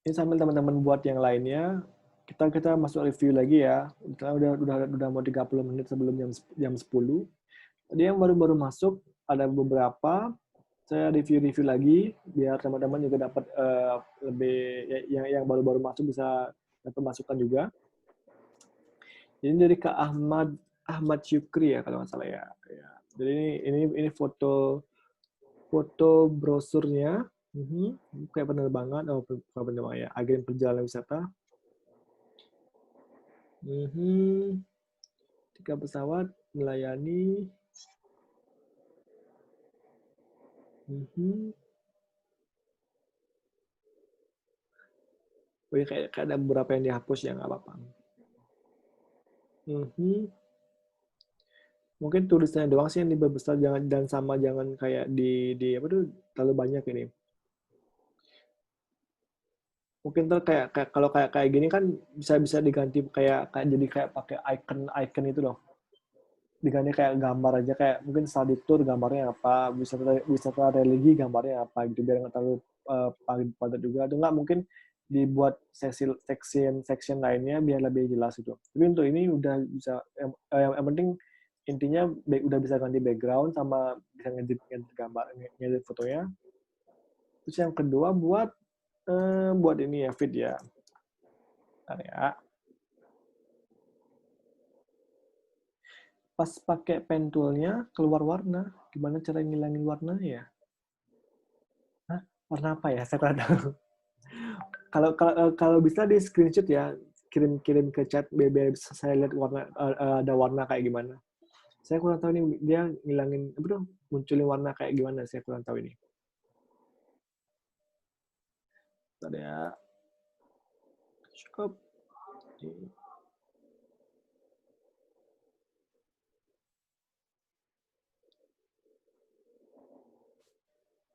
Ini sambil teman-teman buat yang lainnya, kita kita masuk review lagi ya. Udah mau 30 menit sebelum jam 10. Tadi yang baru-baru masuk ada beberapa, saya review-review lagi biar teman-teman juga dapat lebih yang baru-baru masuk bisa dapat masukan juga. Ini dari Kak Ahmad Ahmad Syukri ya kalau nggak salah ya. Ya. Jadi ini foto foto brosurnya. Kayak penerbangan, bukan penerbangan ya, agen perjalanan wisata. Mhm. Tiga pesawat melayani. Mhm. Oh ya, kayak ada beberapa yang dihapus ya, nggak apa-apa. Mhm. Mungkin tulisannya doang sih yang diperbesar, jangan dan sama jangan kayak di apa tuh terlalu banyak ini. Mungkin ntar kayak kalau kayak gini kan bisa bisa diganti kayak kayak jadi kayak pakai icon itu loh. Diganti kayak gambar aja kayak mungkin study tour gambarnya apa, wisata wisata religi gambarnya apa gitu biar nggak terlalu padat juga. Atau nggak mungkin dibuat section lainnya biar lebih jelas itu. Tapi untuk ini udah bisa yang penting intinya udah bisa ganti background sama bisa ngedit ngedit gambar ngedit fotonya. Terus yang kedua buat ini ya feed ya. Bentar ya. Pas pakai pen toolnya keluar warna. Gimana cara ngilangin warnanya ya? Hah? Warna apa ya? Saya kurang tahu. Kalau bisa di screenshot ya, kirim ke chat biar bisa saya lihat warna ada warna kayak gimana. Saya kurang tahu ini dia ngilangin apa tuh munculin warna kayak gimana, saya kurang tahu ini. Ada ya. Cukup.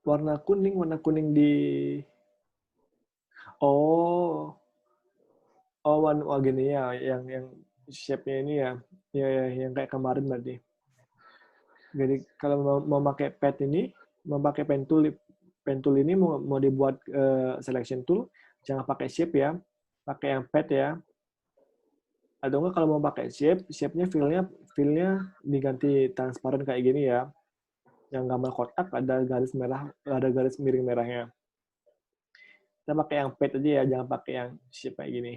Warna kuning di oh warna gini ya, yang shape-nya ini ya, ya yang kayak kemarin berarti. Jadi kalau mau pakai pad ini, mau pakai pen tool ini mau dibuat selection tool, jangan pakai shape ya, pakai yang pad ya. Atau enggak kalau mau pakai shape-nya feel-nya diganti transparan kayak gini ya. Yang gambar kotak ada garis merah, ada garis miring merahnya. Kita pakai yang pad aja ya, jangan pakai yang shape kayak gini.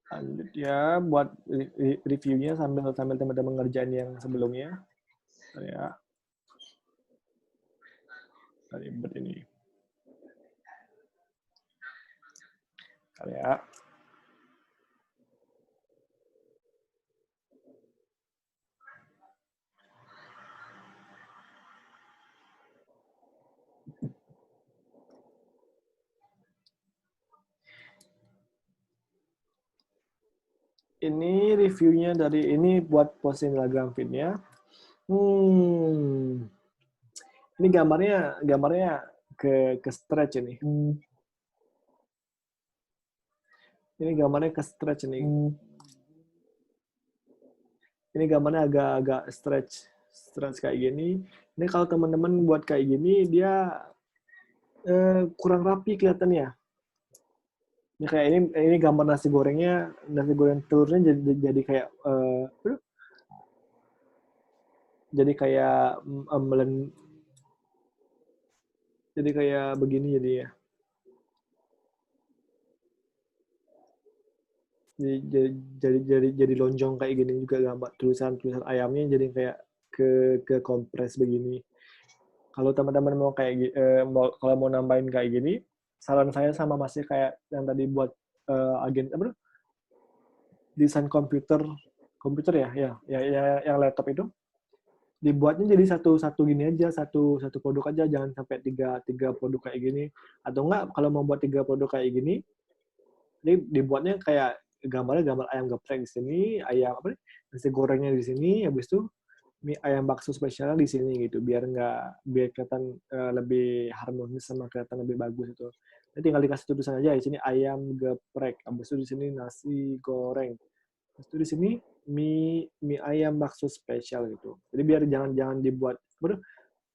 Lanjut ya buat reviewnya sambil teman-teman ngerjain yang sebelumnya. Ya, ribet ini. Ya. Ini reviewnya dari ini buat posting Instagram feed-nya. Ini gambarnya ke stretch ini. Ini gambarnya ke stretch ini. Ini gambarnya agak-agak stretch kayak gini. Ini kalau teman-teman buat kayak gini dia kurang rapi kelihatannya. Ini kayak ini gambar nasi goreng telurnya jadi kayak jadi kayak jadi kayak begini jadi ya. Jadi lonjong kayak gini juga gambar tulisan ayamnya jadi kayak ke kompres begini. Kalau teman-teman mau kayak kalau mau nambahin kayak gini, saran saya sama masih kayak yang tadi buat agen apa desain komputer ya yang laptop itu dibuatnya jadi satu gini aja satu produk aja jangan sampai tiga produk kayak gini atau enggak kalau mau buat 3 produk kayak gini ini dibuatnya kayak gambar ayam geprek di sini ayam apa nasi gorengnya di sini habis itu mie ayam bakso spesialnya di sini gitu biar kelihatan lebih harmonis sama kelihatan lebih bagus itu. Jadi tinggal dikasih tulisan aja di sini ayam geprek, habis itu di sini nasi goreng, habis itu di sini mie ayam bakso spesial gitu. Jadi biar jangan dibuat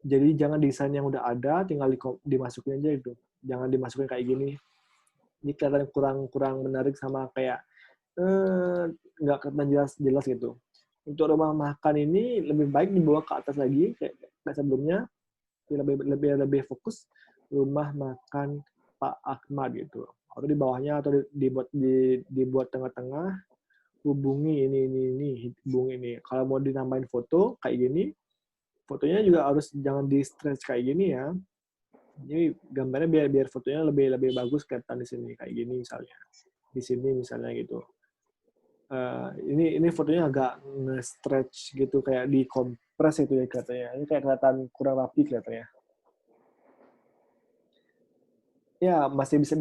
jadi jangan desain yang udah ada tinggal dimasukin aja itu. Jangan dimasukin kayak gini. Ini kelihatan kurang menarik sama kayak nggak kelihatan jelas gitu. Untuk rumah makan ini lebih baik dibawa ke atas lagi kayak sebelumnya, lebih fokus rumah makan Pak Ahmad gitu. Atau di bawahnya atau dibuat tengah-tengah hubungi ini hubungi ini. Kalau mau dinambahin foto kayak gini, fotonya juga harus jangan di stretch kayak gini ya. Jadi gambarnya biar fotonya lebih lebih bagus kelihatan di sini kayak gini misalnya. Di sini misalnya gitu. Ini fotonya agak nge-stretch gitu kayak di kompres itu ya katanya. Ini kayak kelihatan kurang rapi kelihatannya. Ya masih bisa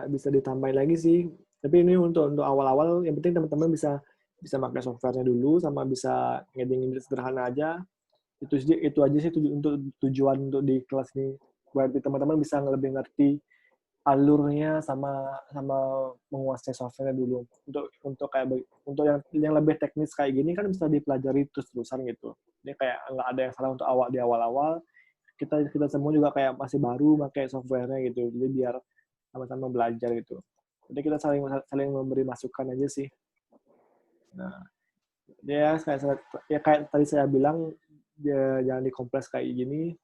bisa ditambahin lagi sih. Tapi ini untuk awal-awal, yang penting teman-teman bisa bisa pakai softwarenya dulu, sama bisa ngedingin sederhana aja. Itu aja sih untuk tujuan untuk di kelas ini, buat teman-teman bisa lebih ngerti alurnya, sama sama menguasai softwarenya dulu. Untuk kayak untuk yang lebih teknis kayak gini kan bisa dipelajari terus-terusan gitu. Ini kayak nggak ada yang salah untuk di awal-awal. Kita semua juga kayak masih baru pakai softwarenya gitu. Jadi biar sama-sama belajar gitu. Jadi kita saling saling memberi masukan aja sih. Nah, ya kayak tadi saya bilang, ya, jangan di kompleks kayak gini.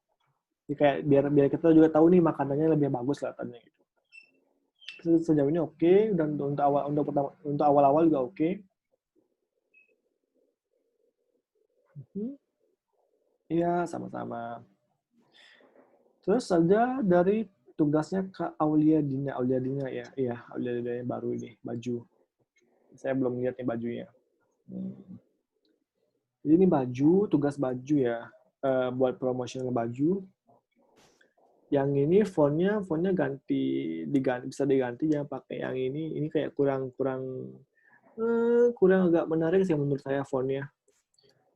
Jadi kayak biar biar kita juga tahu nih makanannya lebih bagus kelihatannya gitu. Sejauh ini oke, dan untuk awal-awal juga oke. Iya, sama-sama. Terus saja dari tugasnya Kak Aulia Dina. Aulia Dina ya, iya Aulia Dina yang baru ini baju. Saya belum lihat nih bajunya. Jadi ini baju, tugas baju ya, buat promotional baju. Yang ini fontnya diganti, bisa diganti, jangan pakai yang ini. Ini kayak kurang kurang kurang agak menarik sih menurut saya fontnya.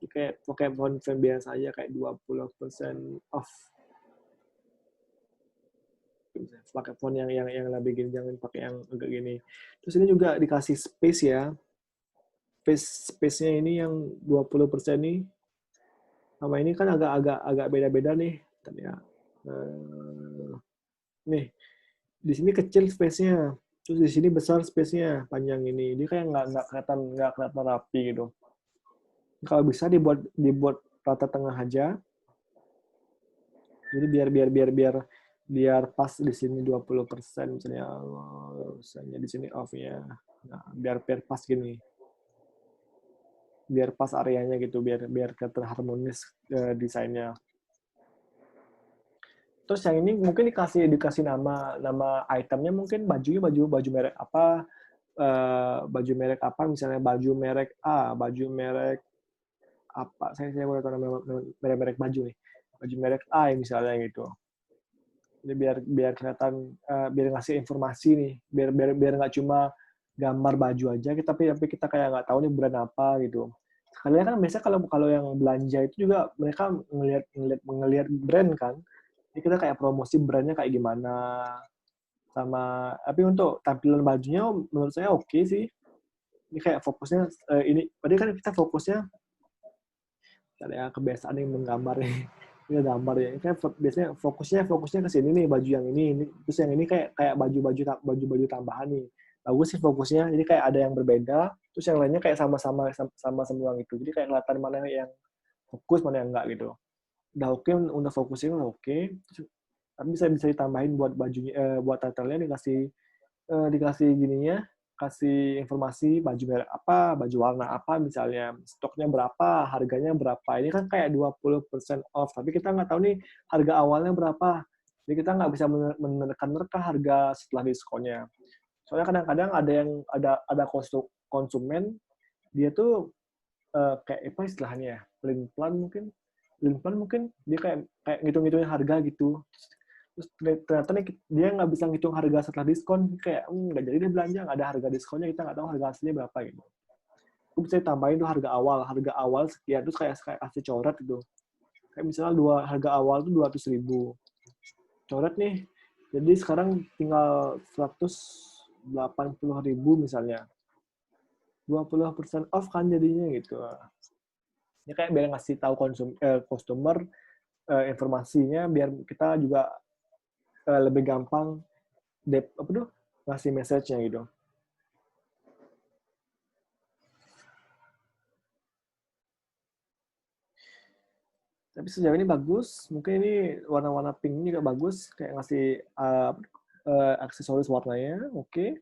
Kayak pakai font biasa aja, kayak 20% off. Pakai font yang lebih gini, jangan pakai yang agak gini. Terus ini juga dikasih space ya. Space-nya ini yang 20% nih, sama ini kan agak beda-beda nih. Ya. Nih, di sini kecil space-nya. Terus di sini besar space-nya, panjang ini. Dia kayak nggak kelihatan rapi gitu. Kalau bisa dibuat rata tengah aja. Jadi biar pas di sini 20% misalnya di sini off ya. Nah, biar pas gini. Biar pas areanya gitu, biar kelihatan harmonis desainnya. Terus yang ini mungkin dikasih nama nama itemnya, mungkin baju merek apa, baju merek apa, misalnya baju merek A, baju merek apa, saya boleh tahu nama merek baju nih, baju merek A misalnya gitu. Jadi biar kelihatan, biar ngasih informasi nih, biar nggak cuma gambar baju aja, tapi kita kayak nggak tahu nih brand apa gitu. Kalian kan biasanya kalau kalau yang belanja itu juga mereka ngelihat brand kan. Jadi kita kayak promosi brandnya kayak gimana, sama tapi untuk tampilan bajunya menurut saya oke sih. Ini kayak fokusnya, ini berarti kan kita fokusnya ada kebiasaan yang menggambar nih. Ini gambar ya. Kan biasanya fokusnya ke sini nih, baju yang ini. Terus yang ini kayak kayak baju-baju tambahan nih. Bagus sih fokusnya. Jadi kayak ada yang berbeda, terus yang lainnya kayak sama semua gitu. Jadi kayak kelihatan mana yang fokus, mana yang enggak gitu. Udah oke, udah fokusnya udah oke. Tapi bisa ditambahin buat bajunya, buat title-nya dikasih gininya, kasih informasi baju merek apa, baju warna apa misalnya, stoknya berapa, harganya berapa. Ini kan kayak 20% off, tapi kita nggak tahu nih harga awalnya berapa. Jadi kita nggak bisa menerka harga setelah diskonnya. Soalnya kadang-kadang ada konsumen, dia tuh kayak apa istilahnya ya, pelin-pelan mungkin dia kayak ngitung-ngitungin harga gitu. Terus ternyata nih dia nggak bisa ngitung harga setelah diskon, kayak nggak jadi dia belanja, nggak ada harga diskonnya, kita nggak tahu harga aslinya berapa gitu. Aku bisa tambahin tuh harga awal sekian, terus kayak kasih coret gitu. Kayak misalnya harga awal tuh 200.000, coret nih, jadi sekarang tinggal 180.000 misalnya, 20% off kan jadinya gitu. Ini kayak biar ngasih tahu customer, informasinya, biar kita juga lebih gampang apa tuh ngasih message-nya gitu. Tapi sejauh ini bagus. Mungkin ini warna-warna pink juga bagus, kayak ngasih aksesoris warnanya. Oke.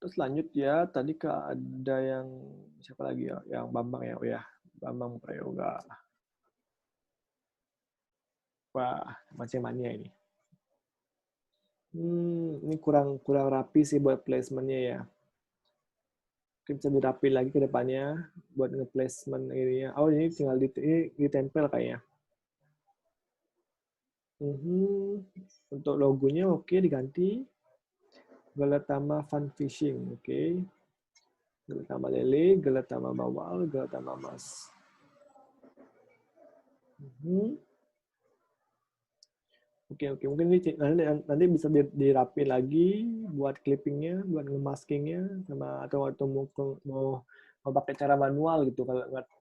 Terus lanjut ya, tadi ada yang siapa lagi ya? Yang Bambang ya. Oh ya, Bambang Prayoga. Wah, macam mania ini. Ini kurang kurang rapi sih buat placement-nya ya. Mungkin bisa dirapi lagi ke depannya buat nge-placement ini ya. Oh, ini tinggal ditempel kayaknya. Mhm. Untuk logonya oke diganti. Galatama Fun Fishing, oke. Galatama lele, Galatama bawal, Galatama mas. Mhm. Oke, oke. Mungkin ini nanti bisa dirapin lagi buat clippingnya, buat ngemaskingnya, sama atau mau pakai cara manual gitu.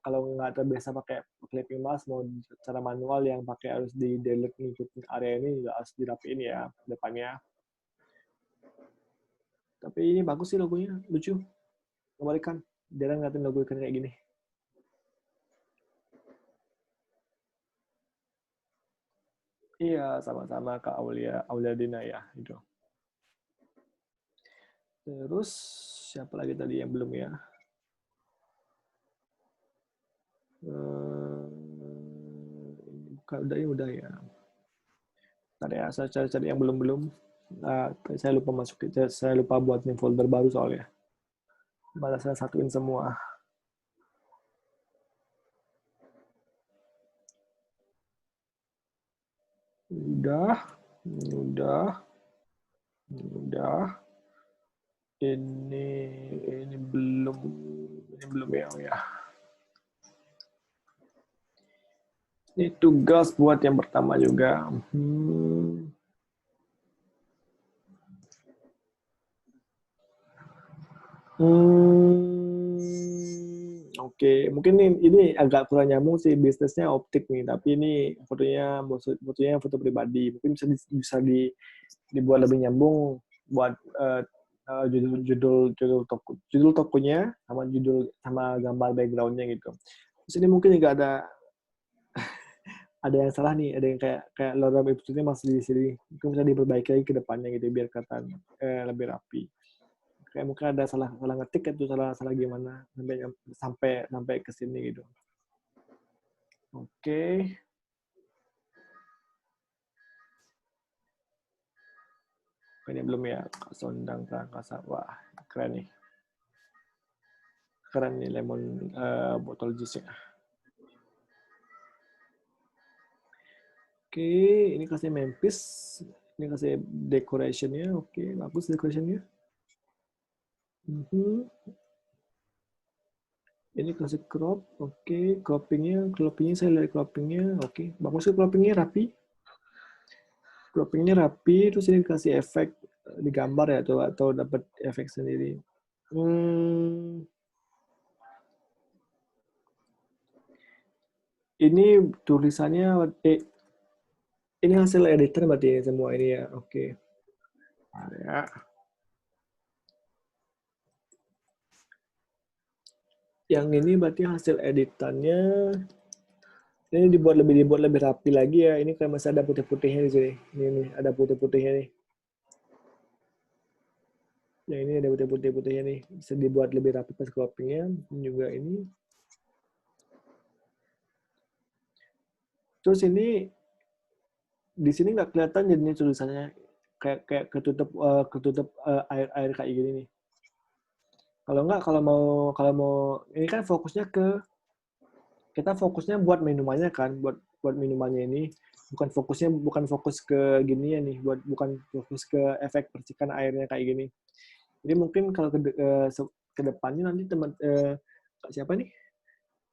Kalau nggak terbiasa pakai clipping mask, mau cara manual yang pakai harus di delete ngikutin area ini juga harus dirapiin ya depannya. Tapi ini bagus sih logonya, lucu. Kembalikan. Jarang ngeliatin logo ikan kayak gini. Iya, sama-sama Kak Aulia Dina ya, itu. Terus siapa lagi tadi yang belum ya? Bukan, udah ya. Tadi ya, saya cari-cari yang belum-belum. Saya lupa saya lupa buat nih folder baru soalnya. Malah saya satuin semua. Udah, udah, udah. Ini belum ya. Ini tugas buat yang pertama juga. Oke. Mungkin ini agak kurang nyambung sih, bisnisnya optik nih, tapi ini fotonya foto pribadi. Mungkin dibuat lebih nyambung buat judul tokonya sama gambar backgroundnya gitu. Terus ini mungkin juga ada yang salah nih, ada yang kayak lorem ipsumnya masih di sini. Mungkin bisa diperbaiki lagi ke depannya gitu biar kelihatan lebih rapi. Kayak mungkin ada salah ngetik atau salah gimana sampai ke sini gitu. Oke. Ini belum ya, Sondang Prangkasa. Wah, keren nih. Keren nih lemon botol jusnya. Oke, ini kasih Memphis. Ini kasih decorationnya. Oke, bagus decorationnya. Ini kasih crop. Oke, croppingnya saya lihat croppingnya. Oke, bagus sih croppingnya rapi. Croppingnya rapi, terus ini kasih efek di gambar ya, atau dapat efek sendiri. Ini tulisannya, ini hasil editor berarti ini semua ini ya. Oke. Ya. Yang ini berarti hasil editannya. Ini dibuat lebih rapi lagi ya. Ini kayak masih ada putih-putihnya di sini. Ini ada putih-putihnya nih. Yang ini ada putih-putihnya nih. Bisa dibuat lebih rapi pas croppingnya. Juga ini. Terus ini di sini nggak kelihatan jadinya tulisannya kayak ketutup air kayak gini nih. Kalau nggak kalau mau ini kan kita fokusnya buat minumannya kan, buat minumannya ini bukan fokus ke gini ya nih, bukan fokus ke efek percikan airnya kayak gini. Jadi mungkin kalau ke depannya nanti Kak siapa nih?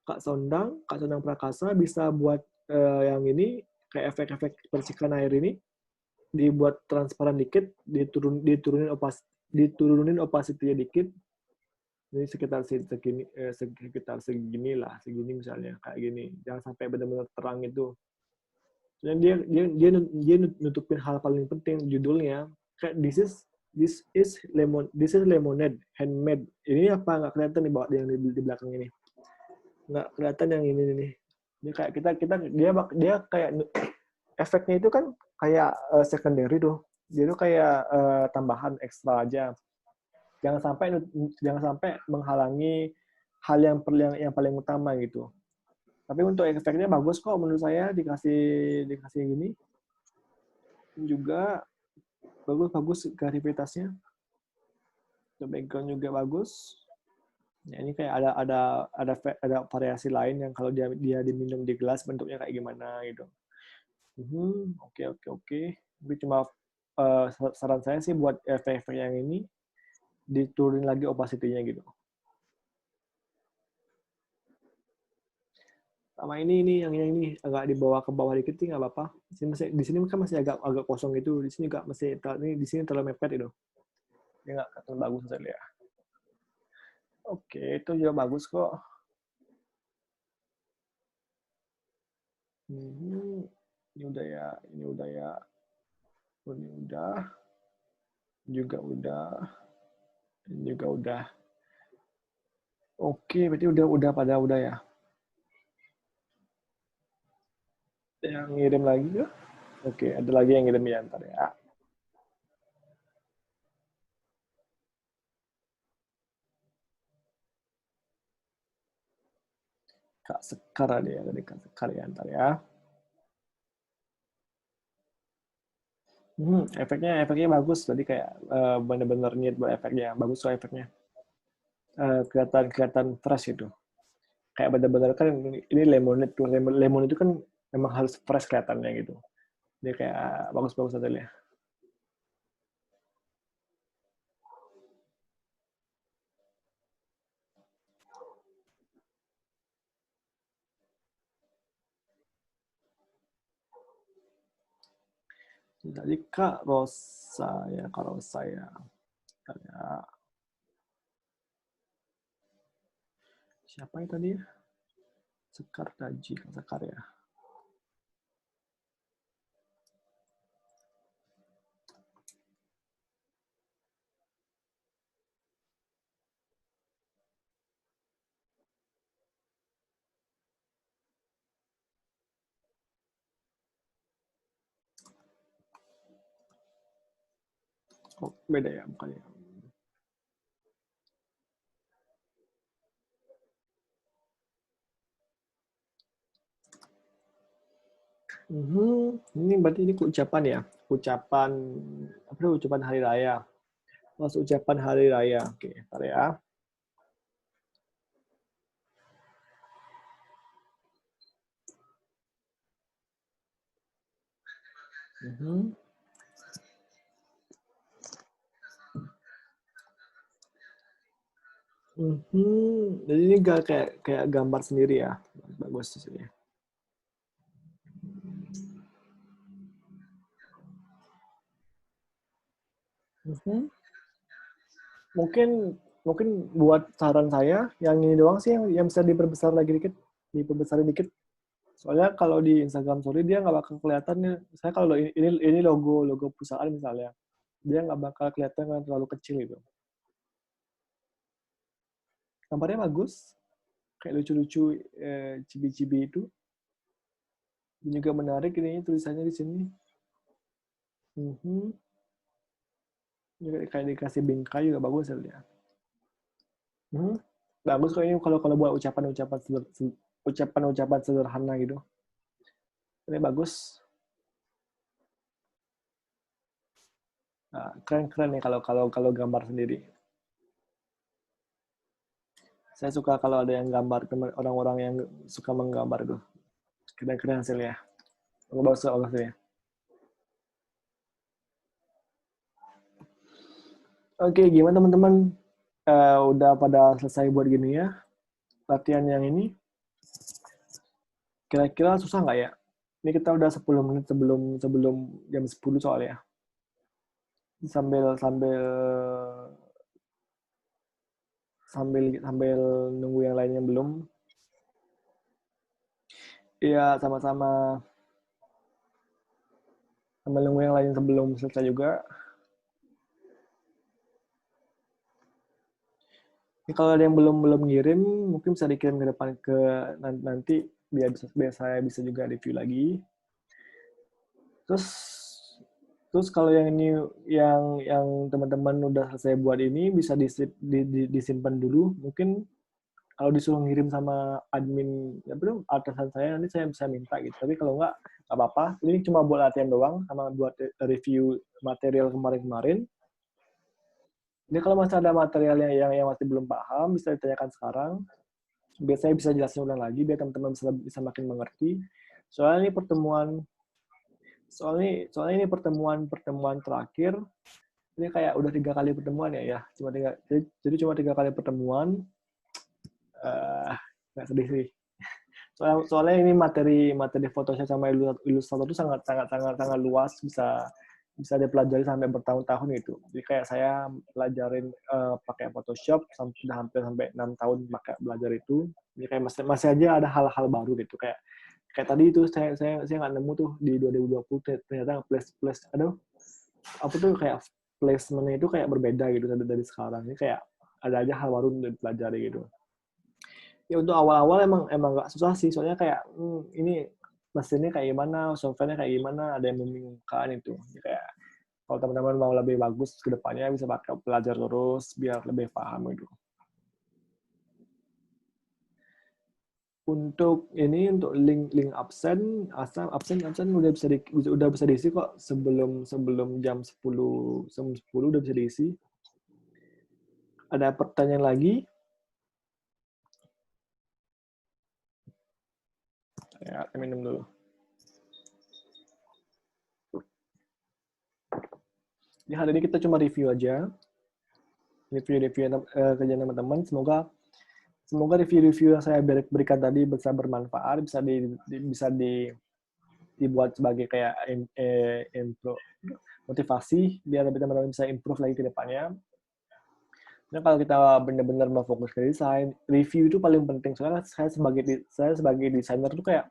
Kak Sondang Prakasa bisa buat yang ini kayak efek-efek percikan air ini dibuat transparan dikit, diturunin opacity-nya dikit. Jadi sekitar segini lah, segini misalnya kayak gini. Jangan sampai benar-benar terang itu. Dan dia nutupin hal paling penting judulnya. Kayak this is lemonade handmade. Ini apa nggak kelihatan nih bawa yang di belakang ini? Nggak kelihatan yang ini nih. Dia kayak dia kayak efeknya itu kan kayak secondary tuh. Dia tuh kayak tambahan ekstra aja. Jangan sampai menghalangi hal yang paling utama gitu. Tapi untuk efeknya bagus kok menurut saya dikasih gini. Juga bagus kreativitasnya. Background juga bagus. Ya, ini kayak ada variasi lain yang kalau dia diminum di gelas bentuknya kayak gimana gitu. Oke, oke, oke. Tapi cuma saran saya sih buat efek-efek yang ini diturunin lagi opacity-nya gitu. Sama ini yang ini agak dibawa ke bawah dikit sih nggak apa-apa. Di sini kan masih agak agak kosong gitu. Di sini juga masih ini di sini terlalu mepet itu. Ya nggak terlalu bagus saya lihat. Oke, itu juga bagus kok. Ini udah ya, ini udah ya, ini udah, juga udah, ini juga udah. Oke, berarti udah pada udah ya. Yang ngirim lagi ya? Oke, ada lagi yang ngirim ya ntar ya. Kak Sekar ada ya, tadi Kak Sekar ya ntar ya. Efeknya bagus. Tadi kayak bener-bener niat buat efeknya. Bagus kok efeknya. Kelihatan fresh itu. Kayak bener-bener kan ini lemonade tuh. Lemon itu kan memang harus fresh kelihatannya gitu. Dia kayak bagus-bagus aja ya. Jadi Kak Rosa ya, Kak Rosa ya. Ya. Siapa ya tadi ya? Sekar Taji, Sekar ya. Oh, beda ya bukannya. Ini berarti ini ucapan ya? Ucapan apa tuh? Ucapan hari raya. Masuk ucapan hari raya. Oke, ntar ya. Mhm. Jadi ini gak kayak kayak gambar sendiri ya. Bagus sih. Mhm. Mungkin mungkin buat saran saya yang ini doang sih yang bisa diperbesar lagi dikit, diperbesarin dikit. Soalnya kalau di Instagram Story dia nggak bakal kelihatan nih. Saya kalau ini logo perusahaan misalnya, dia nggak bakal kelihatan kan terlalu kecil itu. Gambarnya bagus, kayak lucu-lucu cibi-cibi itu. Dan juga menarik ini tulisannya di sini. Mhm. Juga kayak dikasih bingkai juga bagus ya lihat. Mhm. Bagus kok ini kalau kalau buat ucapan-ucapan sederhana gitu. Ini bagus. Nah, keren-keren nih kalau kalau kalau gambar sendiri. Saya suka kalau ada yang gambar orang-orang yang suka menggambar itu. Keren-keren hasilnya. Bagus hasilnya. Oke, gimana teman-teman? Udah pada selesai buat gini ya latihan yang ini. Kira-kira susah nggak ya? Ini kita udah 10 menit sebelum sebelum jam 10 soalnya. Sambil sambil sambil sambil nunggu yang lainnya belum. Iya, sama-sama sambil nunggu yang lain sebelum selesai juga. Ini kalau ada yang belum belum ngirim, mungkin bisa dikirim ke depan ke nanti biar saya bisa juga review lagi. Terus terus kalau yang ini yang teman-teman udah selesai buat ini bisa disimpan dulu. Mungkin kalau disuruh ngirim sama admin ya belum atasan saya nanti saya bisa minta gitu. Tapi kalau nggak apa-apa. Ini cuma buat latihan doang sama buat review material kemarin-kemarin. Jadi kalau masih ada material yang masih belum paham bisa ditanyakan sekarang. Biar saya bisa jelasin ulang lagi biar teman-teman bisa makin mengerti. Soalnya ini pertemuan Soalnya ini pertemuan terakhir. Ini kayak udah 3 kali pertemuan ya. Jadi cuma 3 kali pertemuan. eh nggak sedih sih. Soalnya ini materi Photoshop sama Illustrator itu sangat sangat sangat sangat luas, bisa bisa dipelajari sampai bertahun-tahun gitu. Jadi kayak saya pelajarin pakai Photoshop sudah hampir sampai 6 tahun pakai belajar itu. Jadi kayak masih aja ada hal-hal baru gitu, kayak kayak tadi itu saya nggak nemu tuh di 2020 ternyata place aduh apa tuh kayak placementnya itu kayak berbeda gitu dari sekarang. Ini kayak ada aja hal baru untuk dipelajari gitu. Ya untuk awal-awal emang nggak susah sih, soalnya kayak ini mesinnya kayak gimana, softwarenya kayak gimana, ada yang membingungkan itu. Jadi kayak kalau teman-teman mau lebih bagus ke depannya bisa pakai belajar terus biar lebih paham gitu. Untuk link absen udah bisa diisi kok sebelum sebelum jam 10 udah bisa diisi. Ada pertanyaan lagi? Ya, minum dulu. Di hari ini kita cuma review aja. Review kerjaan teman-teman. Semoga review-review yang saya berikan tadi bisa bermanfaat, dibuat sebagai kayak motivasi biar teman-teman bisa improve lagi ke depannya. Nah, kalau kita benar-benar mau fokus ke desain, review itu paling penting. Soalnya saya sebagai desainer tuh kayak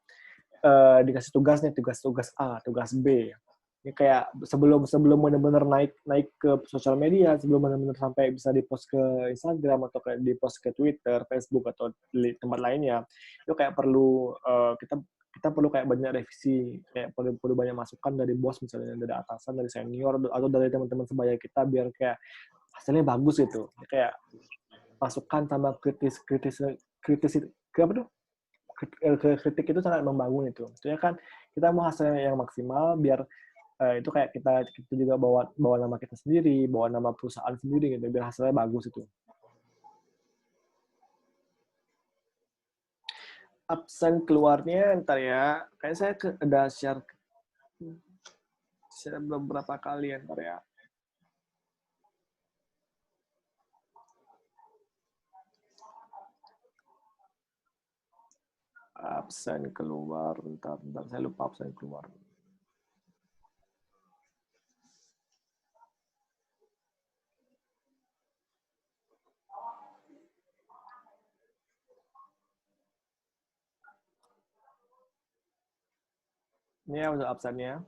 dikasih tugasnya, tugas A, tugas B. Ini kayak sebelum sebelum benar-benar naik ke sosial media, sebelum benar-benar sampai bisa dipost ke Instagram atau kayak dipost ke Twitter, Facebook atau di tempat lainnya, itu kayak perlu kita kita perlu kayak banyak revisi, kayak perlu banyak masukan dari bos misalnya, dari atasan, dari senior atau dari teman-teman sebaya kita biar kayak hasilnya bagus gitu. Kayak masukan sama kritis ke apa tuh? Kritik itu sangat membangun itu. Soalnya kan kita mau hasilnya yang maksimal biar itu kayak kita juga bawa bawa nama kita sendiri, bawa nama perusahaan sendiri gitu biar hasilnya bagus itu. Absen keluarnya ntar ya. Kayak saya ada share beberapa kali ya ntar ya. Absen keluar, bentar saya lupa absen keluar. Ini ya untuk absennya.